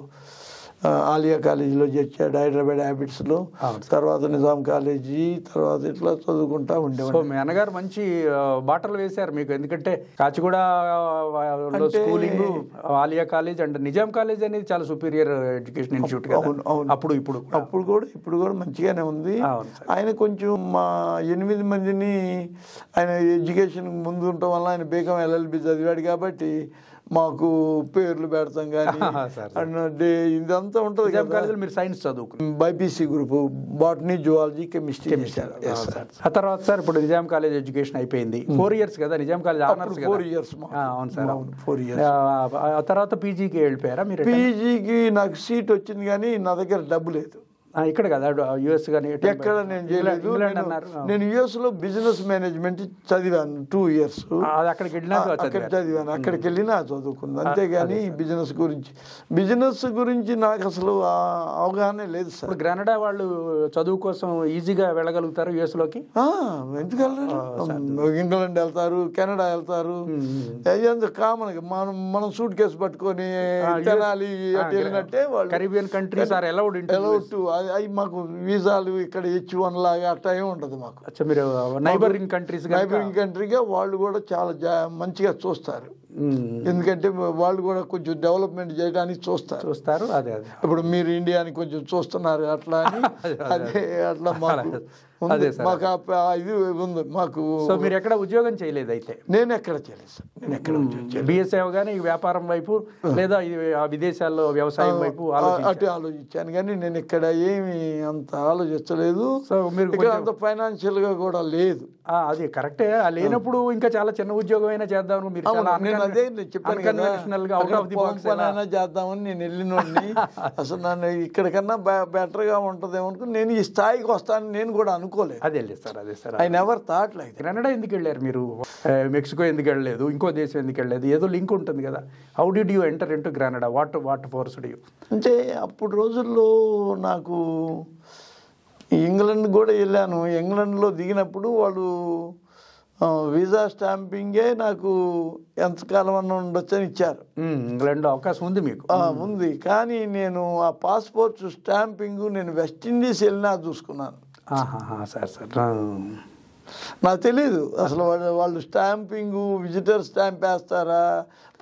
ఆలియా కాలేజీలో చేర్చాడు, హైదరాబాద్ హ్యాబిట్స్లో. తర్వాత నిజాం కాలేజీ, తర్వాత ఇట్లా చదువుకుంటా ఉండేవాడు. మీ అన్నగారు మంచి బాటలు వేశారు మీకు. ఎందుకంటే Kachiguda schooling, Aliya college and Nizam college అనేది చాలా సుపీరియర్ ఎడ్యుకేషన్ ఇన్స్టిట్యూట్. అప్పుడు కూడా మంచిగానే ఉంది. ఆయన కొంచెం మా 8 మందిని ఆయన ఎడ్యుకేషన్ ముందు ఉండటం వల్ల ఆయన బీకాం LLB చదివాడు కాబట్టి మాకు పేర్లు పెడతాం కానీ ఇదంతా ఉంటుంది కదా. మీరు సైన్స్ చదువుకు BiPC group, botany, zoology, chemistry. ఆ తర్వాత సార్ ఇప్పుడు నిజాం కాలేజ్ ఎడ్యుకేషన్ అయిపోయింది. 4 years కదా నిజాం కాలేజ్? 4 years. అవును సార్, 4 years. ఆ తర్వాత పీజీకి వెళ్ళిపోయారా మీరు? పీజీకి నాకు సీట్ వచ్చింది కానీ నా దగ్గర డబ్బు లేదు. ఇక్కడ కదా యుఎస్ కానీ ఎక్కడ నేను చేయలేదు. నేను యుఎస్ లో బిజినెస్ మేనేజ్మెంట్ చదివాను 2 years. అక్కడికి చదివాను, అక్కడికి వెళ్ళినా చదువుకుంది. అంతేగాని బిజినెస్ గురించి నాకు అసలు అవగాహన లేదు సార్. ఇప్పుడు కెనడా వాళ్ళు చదువు కోసం ఈజీగా వెళ్ళగలుగుతారు యుఎస్ లోకి? ఎందుకు వెళ్ళరు? ఇంగ్లాండ్ వెళ్తారు, కెనడా వెళ్తారు. కామన్ మనం సూట్ కేసు పట్టుకొని తెనాలి వెళ్ళినట్టే వాళ్ళు. Caribbean countries are allowed to. అవి మాకు వీసాలు ఇక్కడ H1 లాగా అట్లా ఏమి ఉండదు మాకు. మీరు నైబరింగ్ కంట్రీగా వాళ్ళు కూడా చాలా మంచిగా చూస్తారు. ఎందుకంటే వాళ్ళు కూడా కొంచెం డెవలప్మెంట్ చేయడానికి చూస్తారు. అదే ఇప్పుడు మీరు ఇండియాని కొంచెం చూస్తున్నారు అట్లా అని అదే అట్లా మాకు ఇది ఉంది మాకు. సో మీరు ఎక్కడ ఉద్యోగం చేయలేదు అయితే? నేను ఎక్కడ చేయలేదు సార్, నేను ఎక్కడ బిఎస్ఏ కానీ వ్యాపారం వైపు లేదా విదేశాల్లో వ్యవసాయం వైపు అటు ఆలోచించాను కానీ నేను ఇక్కడ ఏమి అంత ఆలోచించలేదు. సో మీరు ఇక్కడ అంత ఫైనాన్షియల్ గా కూడా లేదు. అది కరెక్టే, లేనప్పుడు ఇంకా చాలా చిన్న ఉద్యోగం అయినా చేద్దాం మీరు అదే చెప్పాను చేద్దామని నేను వెళ్ళినోడిని. అసలు నన్ను ఇక్కడికన్నా బెటర్ గా ఉంటదేమో అనుకుని నేను ఈ స్థాయికి వస్తాను నేను కూడా అనుకోలేదు. అదే sir I never thought like. Canada ఎందుకు వెళ్ళారు మీరు? మెక్సికో ఎందుకు వెళ్ళలేదు? ఇంకో దేశం ఎందుకు వెళ్ళలేదు? ఏదో లింక్ ఉంటుంది కదా. How did you enter into Grenada? What forced you? అంటే అప్పుడు రోజుల్లో నాకు ఇంగ్లాండ్ కూడా వెళ్ళాను. ఇంగ్లాండ్లో దిగినప్పుడు వాళ్ళు వీసా స్టాంపింగే నాకు ఎంతకాలం అన్న ఉండొచ్చు అని ఇచ్చారు. ఇంగ్లాండ్లో అవకాశం ఉంది మీకు? ఉంది, కానీ నేను ఆ పాస్పోర్ట్ స్టాంపింగ్ నేను వెస్టిండీస్ వెళ్ళినా చూసుకున్నాను. నాకు తెలీదు అసలు వాళ్ళు స్టాంపింగ్ విజిటర్ స్టాంప్ వేస్తారా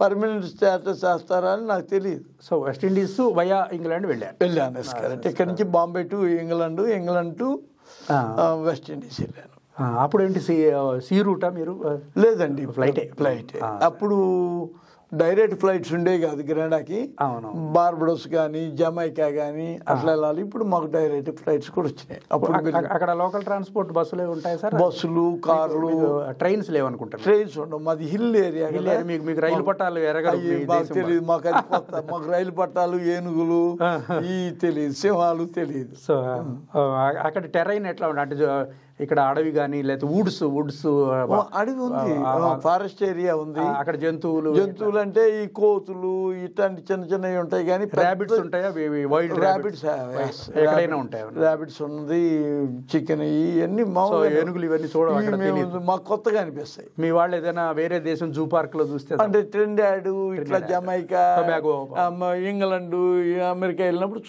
పర్మనెంట్ స్టేటస్ వేస్తారా అని నాకు తెలియదు. సో వెస్టిండీస్ వయా ఇంగ్లాండ్ వెళ్ళాను. కరెక్ట్. ఇక్కడ నుంచి Bombay to England to West Indies వెళ్ళాను. అప్పుడు ఏంటి సీ రూటా మీరు? లేదండి, ఫ్లైట్. అప్పుడు డైరెక్ట్ ఫ్లైట్స్ ఉండే కాదు గ్రెనడాకి. బార్బడోస్ కానీ జమైకా కానీ అట్లా వెళ్ళాలి. ఇప్పుడు మాకు డైరెక్ట్ ఫ్లైట్స్ కూడా వచ్చినాయి. అప్పుడు అక్కడ లోకల్ ట్రాన్స్పోర్ట్ బస్సులే ఉంటాయి సార్? బస్సులు, కార్లు, ట్రైన్స్ లేవనుకుంటారు. ట్రైన్స్ ఉండవు. మాది హిల్ ఏరియా. మీకు రైలు పట్టాలు మాకు తెలియదు. మాకు అది కొత్త. మాకు రైలు పట్టాలు, ఏనుగులు ఈ తెలియదు, సింహాలు తెలియదు. సో అక్కడ టెరైన్ ఎట్లా ఉంటుంది? అంటే ఇక్కడ అడవి కానీ లేకపోతే వుడ్స్ అడవి ఉంది, ఫారెస్ట్ ఏరియా ఉంది. అక్కడ జంతువులు అంటే ఈ కోతులు ఇట్లాంటి చిన్న చిన్నవి ఉంటాయి. కానీ ర్యాబిట్స్ ఉంటాయా? వైల్డ్ ర్యాబిట్స్ ఎక్కడైనా ఉంటాయి. ర్యాబిట్స్ ఉన్నది, చికెన్, ఇవన్నీ ఏనుగులు ఇవన్నీ చూడడం మాకు కొత్తగా అనిపిస్తాయి. మీ వాళ్ళు ఏదైనా వేరే దేశం జూ పార్క్ లో చూస్తే అంటే ట్రినిడాడ్ ఇట్లా జమైకా, ఇంగ్లాండ్, అమెరికా వెళ్ళినప్పుడు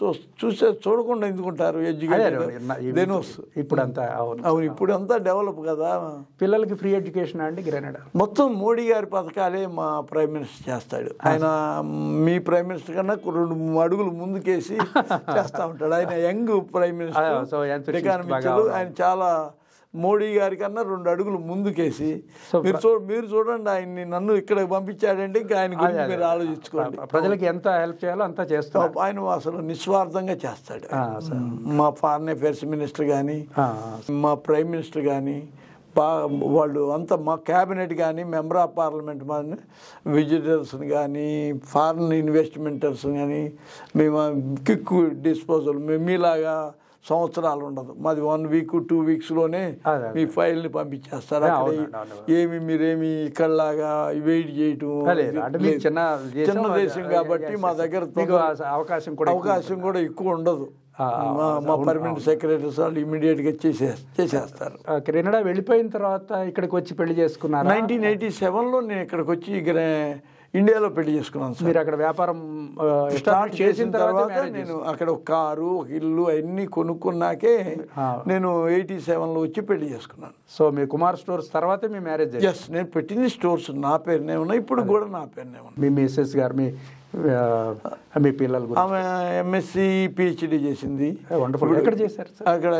చూడకుండా ఎందుకుంటారు? ఎడ్యుకేషన్ ఇప్పుడు అంతా అవును, ఇప్పుడు అంతా డెవలప్ కదా. పిల్లలకి ఫ్రీ ఎడ్యుకేషన్ అండి గ్రెనడా? మొత్తం మోడీ గారి పథకాలే మా ప్రైమ్ మినిస్టర్ చేస్తాడు. ఆయన మీ ప్రైమ్ మినిస్టర్ కన్నా 2 అడుగులు ముందుకేసి చేస్తూ ఉంటాడు. ఆయన యంగ్ ప్రైమ్ మినిస్టర్, ఎకానమిక్స్. ఆయన చాలా మోడీ గారి కన్నా 2 అడుగులు ముందుకేసి మీరు చూడండి. ఆయన్ని నన్ను ఇక్కడ పంపించాడంటే ఇంకా ఆయన గురించి మీరు ఆలోచించుకోండి. ప్రజలకు ఎంత హెల్ప్ చేయాలో అంతా చేస్తాడు ఆయన. అసలు నిస్వార్థంగా చేస్తాడు. మా ఫారెన్ అఫైర్స్ మినిస్టర్ కానీ, మా ప్రైమ్ మినిస్టర్ కానీ, వాళ్ళు అంతా మా క్యాబినెట్ కానీ, మెంబర్ ఆఫ్ పార్లమెంట్ కానీ, విజిటర్స్ని కానీ, ఫారిన్ ఇన్వెస్ట్మెంటర్స్ కానీ, మేము క్విక్ డిస్పోజల్, మీలాగా సంవత్సరాలు ఉండదు. మాది 1 వీక్ 2 వీక్స్లోనే మీ ఫైల్ని పంపించేస్తారు. ఏమి మీరేమి ఇక్కడలాగా వెయిట్ చేయటం. చిన్న దేశం కాబట్టి మా దగ్గర అవకాశం కూడా ఎక్కువ ఉండదు. మా పర్మనెంట్ సెక్రటరీస్ వాళ్ళు ఇమీడియట్గా చేసేస్తారు. కెనడా వెళ్ళిపోయిన తర్వాత ఇక్కడికి వచ్చి పెళ్లి చేసుకున్నారు. 1987లో నేను ఇక్కడికి వచ్చి ఇండియాలో పెళ్లి చేసుకున్నాను సార్. మీరు అక్కడ వ్యాపారం స్టార్ట్ చేసిన తర్వాత నేను అక్కడ ఒక కారు, ఒక ఇల్లు అన్నీ కొనుక్కున్నాకే నేను 87లో వచ్చి పెళ్లి చేసుకున్నాను. సో మీ కుమార్ స్టోర్స్ తర్వాతే మీ మ్యారేజ్? ఎస్, నేను పెట్టింది స్టోర్స్ నా పేరునే ఉన్నాయి, ఇప్పుడు కూడా నా పేరునే ఉన్నాయి. మీ మిస్సెస్ గారు, మీ పిల్లలు? ఆమె ఎంఎస్సి పిహెచ్డి చేసింది. ఎక్కడ చేశారు? అక్కడ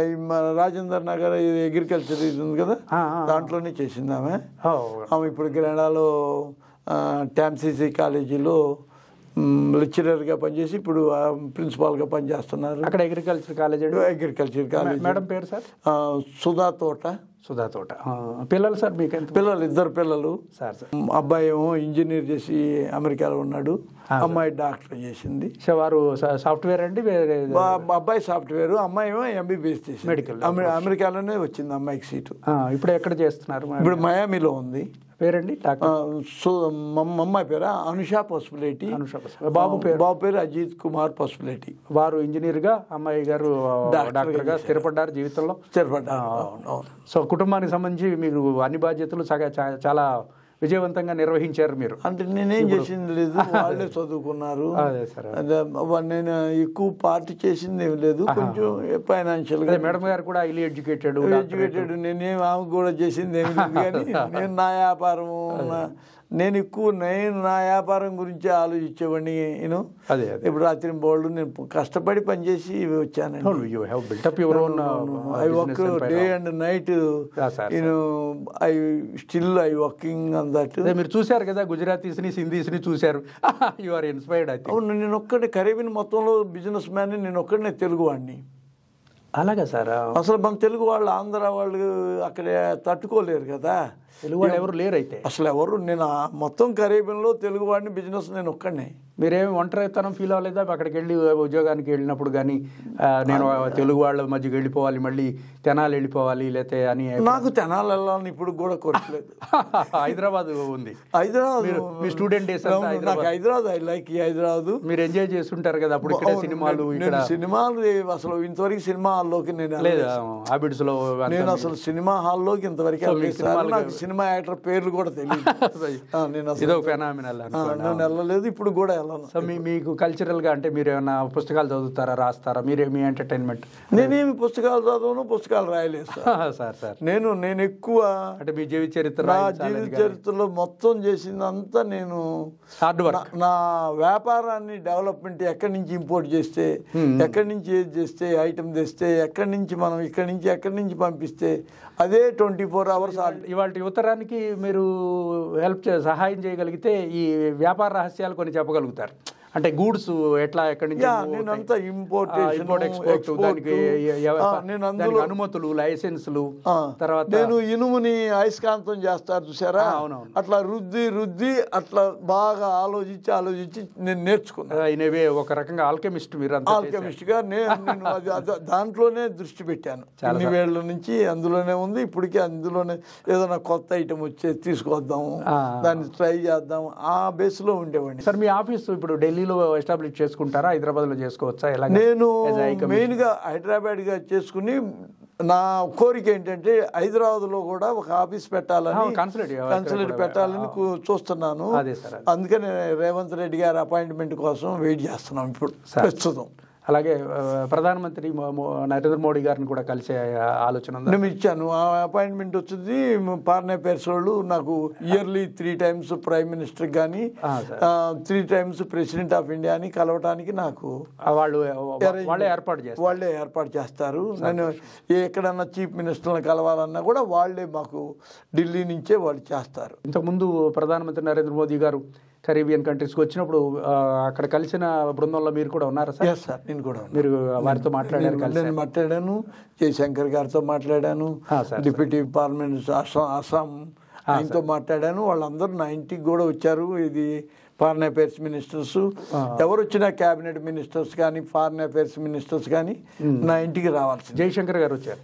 రాజేందర్ నగర్ అగ్రికల్చర్ ఇది ఉంది కదా, దాంట్లోనే చేసింది ఆమె. ఇప్పుడు కెనడాలో ట్యామ్సీసీ కాలేజీలో లెక్చరర్గా పనిచేసి ఇప్పుడు ప్రిన్సిపాల్గా పనిచేస్తున్నారు. అక్కడ agriculture college? Agriculture college. Madam పేరు సార్? సుధా తోట. పిల్లలు సార్ మీకు? పిల్లలు 2 పిల్లలు సార్. అబ్బాయి ఏమో ఇంజనీర్ చేసి అమెరికాలో ఉన్నాడు, అమ్మాయి డాక్టర్ చేసింది. వారు సాఫ్ట్వేర్ అండి? అబ్బాయి సాఫ్ట్వేర్, అమ్మాయి ఏమో ఎంబీబీఎస్ చేసి మెడికల్. అమెరికాలోనే వచ్చింది అమ్మాయికి సీటు. ఇప్పుడు ఎక్కడ చేస్తున్నారు? ఇప్పుడు మయామిలో ఉంది. పేరండి? అమ్మాయి పేరు అనుషా పసుపులేటి. బాబు పేరు అజిత్ కుమార్ పసుపులేటి. వారు ఇంజనీర్ గా, అమ్మాయి గారు డాక్టర్ గా స్థిరపడ్డారు జీవితంలో. సో కుటుంబానికి సంబంధించి మీరు అన్ని బాధ్యతలు చాలా విజయవంతంగా నిర్వహించారు మీరు. అంటే నేనేం చేసింది లేదు, వాళ్ళే చదువుకున్నారు. నేను ఎక్కువ పార్టీ చేసింది ఏమి లేదు, కొంచెం ఫైనాన్షియల్ గా. మేడం గారు కూడా హైలీ ఎడ్యుకేటెడ్. నేనేం ఆమె కూడా చేసింది ఏమి లేదు, కానీ నేను నా వ్యాపారము నేను నా వ్యాపారం గురించి ఆలోచించేవాడిని. అదే ఇప్పుడు రాత్రి బోల్డ్ నేను కష్టపడి పనిచేసి వచ్చానండి. I work day and night, I working on that. మీరు చూశారు కదా గుజరాతీస్ని, సింధీస్ని చూశారు. యు ఆర్ ఇన్స్పైర్డ్ అయితే. అవును, నేను ఒక్కడే కరీబియన్ మొత్తంలో బిజినెస్ మ్యాన్, నేను ఒక్కడనే తెలుగు వాడిని. అలాగా సార్? అసలు మన తెలుగు వాళ్ళు ఆంధ్ర వాళ్ళు అక్కడ తట్టుకోలేరు కదా, తెలుగు వాళ్ళు ఎవరు లేరు అయితే అసలు ఎవరు. నేను మొత్తం కరీబియన్లో తెలుగు వాడిని బిజినెస్ నేను ఒక్కడనే. మీరేమి ఒంటరితనం ఫీల్ అవ్వలేదా అక్కడికి వెళ్ళి ఉద్యోగానికి వెళ్ళినప్పుడు? కానీ నేను తెలుగు వాళ్ళ మధ్యకి వెళ్ళిపోవాలి, మళ్ళీ తెనాలి వెళ్ళిపోవాలి లేతే అని? నాకు తెనాలి వెళ్ళాలని ఇప్పుడు కూడా కోరట్లేదు. హైదరాబాద్ ఉంది. హైదరాబాద్ మీ స్టూడెంట్ డేస్ నాకు హైదరాబాద్, ఐ లైక్ హైదరాబాద్. మీరు ఎంజాయ్ చేస్తుంటారు కదా అప్పుడు ఇక్కడ సినిమాలు? సినిమాలు అసలు ఇంతవరకు సినిమా హాల్లోకి నేను లేదు, హ్యాబిట్స్ లో నేను అసలు సినిమా హాల్లోకి ఇంతవరకు నాకు సినిమా యాక్టర్ పేర్లు కూడా తెలియదు. నేను అసలు నేను వెళ్ళలేదు, ఇప్పుడు కూడా వెళ్ళను. సో మీకు కల్చరల్ గా అంటే మీరు ఏమైనా పుస్తకాలు చదువుతారా, రాస్తారా? మీరే మీ ఎంటర్టైన్మెంట్? నేనేమి పుస్తకాలు చదవను, పుస్తకాలు రాయలేదు సార్. నేను ఎక్కువ అంటే మీ జీవిత చరిత్ర, నా జీవిత చరిత్రలో మొత్తం చేసిందంతా నేను హార్డ్ వర్క్. నా వ్యాపారాన్ని డెవలప్మెంట్ ఎక్కడి నుంచి ఇంపోర్ట్ చేస్తే, ఎక్కడి నుంచి ఏది చేస్తే, ఐటమ్ తెస్తే, ఎక్కడి నుంచి మనం ఎక్కడి నుంచి పంపిస్తే అదే 24 hours. ఇవాళ యువతరానికి మీరు సహాయం చేయగలిగితే ఈ వ్యాపార రహస్యాలు కొన్ని చెప్పగలుగుతారు. అంటే గూడ్స్ ఎట్లా ఎక్కడి నుంచి నేనంతా ఇంపోర్ట్ ఎక్స్పోర్ట్, దానికి అనుమతులు, లైసెన్సులు, తర్వాత నేను ఇనుముని అయస్కాంతం చేస్తారు చూసారా, అట్లా రుద్ది అట్లా బాగా ఆలోచించి నేను నేర్చుకున్నాను. ఒక రకంగా ఆల్కెమిస్ట్. మీరు ఆల్కెమిస్ట్ గా నేను దాంట్లోనే దృష్టి పెట్టాను. ఇన్ని వేళ్ల నుంచి అందులోనే ఉంది. ఇప్పటికీ అందులోనే ఏదైనా కొత్త ఐటమ్ వచ్చే తీసుకొద్దాం, దాన్ని ట్రై చేద్దాం, ఆ బేస్ లో ఉండేవాడిని. సార్ మీ ఆఫీస్ ఇప్పుడు ఢిల్లీలో ఎస్టాబ్లిష్ చేసుకుంటారా, హైదరాబాద్ లో చేసుకోవచ్చా? నేను మెయిన్ గా హైదరాబాద్ గా చేసుకుని, నా కోరిక ఏంటంటే హైదరాబాద్ లో కూడా ఒక ఆఫీస్ పెట్టాలని, కన్సులేట్ పెట్టాలని చూస్తున్నాను. అందుకని రేవంత్ రెడ్డి గారి అపాయింట్మెంట్ కోసం వెయిట్ చేస్తున్నాం ఇప్పుడు ప్రస్తుతం. అలాగే ప్రధానమంత్రి నరేంద్ర మోడీ గారిని కూడా కలిసే ఆలోచన నేను ఇచ్చాను. ఆ అపాయింట్మెంట్ వచ్చింది. ఫారిన్ అఫైర్స్ వాళ్ళు నాకు ఇయర్లీ 3 times ప్రైమ్ మినిస్టర్ కానీ 3 times ప్రెసిడెంట్ ఆఫ్ ఇండియా అని కలవటానికి నాకు వాళ్ళే ఏర్పాటు చేస్తారు. నేను ఎక్కడన్నా చీఫ్ మినిస్టర్ని కలవాలన్నా కూడా వాళ్ళే మాకు ఢిల్లీ నుంచే వాళ్ళు చేస్తారు. ఇంతకుముందు ప్రధానమంత్రి నరేంద్ర మోదీ గారు కరీబియన్ కంట్రీస్కి వచ్చినప్పుడు అక్కడ కలిసిన బృందంలో మీరు కూడా ఉన్నారా సార్? సార్, నేను కూడా. మీరు వారితో మాట్లాడారు? నేను మాట్లాడాను, జయశంకర్ గారితో మాట్లాడాను, డిప్యూటీ పార్లమెంట్ అస్సాం ఆయనతో మాట్లాడాను. వాళ్ళందరూ నా ఇంటికి కూడా వచ్చారు. ఇది ఫారిన్ అఫైర్స్ మినిస్టర్స్ ఎవరు వచ్చినా, క్యాబినెట్ మినిస్టర్స్ కానీ, ఫారిన్ అఫైర్స్ మినిస్టర్స్ కానీ నా ఇంటికి రావాల్సిందే. జయశంకర్ గారు వచ్చారు?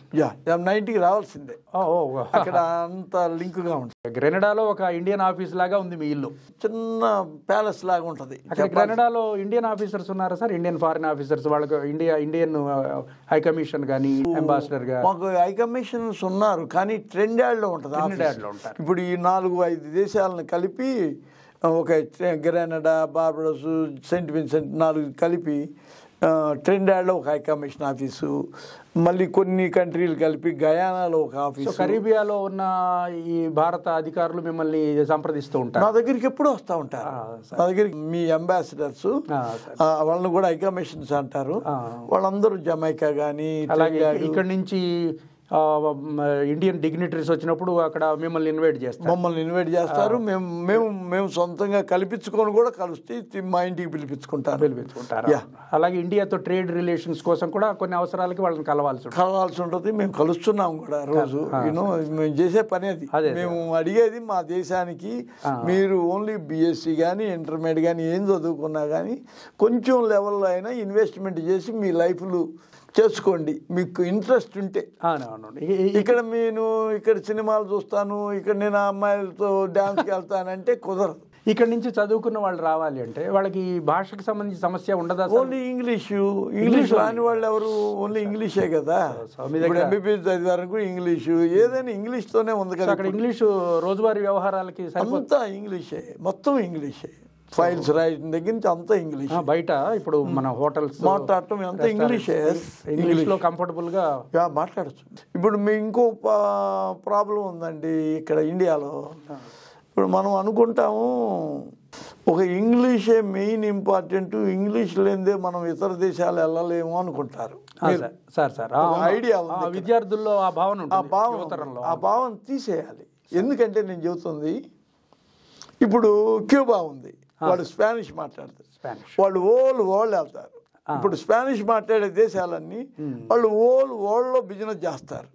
నా ఇంటికి రావాల్సిందే. అక్కడ అంత లింక్ గా ఉంటుంది. గ్రెనడాలో ఒక ఇండియన్ ఆఫీస్ లాగా ఉంది మీ ఇల్లు, చిన్న ప్యాలెస్ లాగా ఉంటది. అక్కడ గ్రెనడాలో ఇండియన్ ఆఫీసర్స్ ఉన్నారా సార్? ఇండియన్ ఫారిన్ ఆఫీసర్స్, వాళ్ళకి ఇండియన్ హై కమిషన్ కానీ, అంబాసిడర్ గా? మాకు హై కమిషనర్స్ ఉన్నారు, కానీ ట్రెండాడ్ లో ఉంటుంది. ఇప్పుడు ఈ 4-5 దేశాలను కలిపి ఒక గ్రెనడా, బార్బడోస్, సెయింట్ విన్సెంట్ 4 కలిపి ట్రినిడాడ్లో ఒక హై కమిషన్ ఆఫీసు, మళ్ళీ కొన్ని కంట్రీలు కలిపి గయానాలో ఒక ఆఫీసు. కరీబియాలో ఉన్న ఈ భారత అధికారులు మిమ్మల్ని సంప్రదిస్తూ ఉంటారు? నా దగ్గరికి ఎప్పుడు వస్తూ ఉంటారు. నా దగ్గరికి మీ అంబాసిడర్స్, వాళ్ళని కూడా హై కమిషన్స్ అంటారు. వాళ్ళందరూ జమైకా కానీ, అలాగే ఇక్కడి నుంచి ఇండియన్ డిగ్నిటరీస్ వచ్చినప్పుడు అక్కడ మిమ్మల్ని ఇన్వైట్ చేస్తారు. మేము సొంతంగా కల్పించుకొని కూడా కలిసి మా ఇంటికి పిలిపించుకుంటారు. అలాగే ఇండియాతో ట్రేడ్ రిలేషన్స్ కోసం కూడా కొన్ని అవసరాలకి వాళ్ళని కలవాల్సి ఉంటుంది. మేము కలుస్తున్నాం కూడా రోజు. మేము చేసే పని అది. మేము అడిగేది మా దేశానికి మీరు ఓన్లీ బిఎస్సి కానీ, ఇంటర్మీడియట్ కానీ ఏం చదువుకున్నా కానీ కొంచెం లెవెల్లో అయినా ఇన్వెస్ట్మెంట్ చేసి మీ లైఫ్లు చేసుకోండి, మీకు ఇంట్రెస్ట్ ఉంటే. ఇక్కడ నేను ఇక్కడ సినిమాలు చూస్తాను, ఇక్కడ నేను అమ్మాయిలతో డాన్స్కి వెళ్తానంటే కుదరదు. ఇక్కడ నుంచి చదువుకున్న వాళ్ళు రావాలి అంటే వాళ్ళకి భాషకు సంబంధించి సమస్య ఉండదా? ఓన్లీ ఇంగ్లీష్ రాని వాళ్ళు ఎవరు? ఓన్లీ ఇంగ్లీషే కదా. ఎంబీబీఎస్ చదివారు ఇంగ్లీషు, ఏదైనా ఇంగ్లీష్తోనే ఉంది కదా. అక్కడ ఇంగ్లీషు రోజువారీ వ్యవహారాలకి అంతా ఇంగ్లీషే, మొత్తం ఇంగ్లీషే. ఫైల్స్ రాయడం దగ్గర నుంచి అంతా ఇంగ్లీష్. బయట ఇప్పుడు మన హోటల్స్ మాట్లాడటం అంతా ఇంగ్లీష్లో కంఫర్టబుల్ గా మాట్లాడచ్చు. ఇప్పుడు మీ ఇంకో ప్రాబ్లం ఉందండి ఇక్కడ ఇండియాలో. ఇప్పుడు మనం అనుకుంటాము ఒక ఇంగ్లీషే మెయిన్ ఇంపార్టెంట్, ఇంగ్లీష్ లేనిదే మనం ఇతర దేశాలు వెళ్ళలేము అనుకుంటారు. ఐడియా విద్యార్థుల్లో ఆ భావన తీసేయాలి. ఎందుకంటే నేను చెబుతుంది, ఇప్పుడు క్యూబా ఉంది, వాళ్ళు స్పానిష్ మాట్లాడతారు, వాళ్ళు వరల్డ్ వెళ్తారు. ఇప్పుడు స్పానిష్ మాట్లాడే దేశాలన్నీ వాళ్ళు వరల్డ్లో బిజినెస్ చేస్తారు,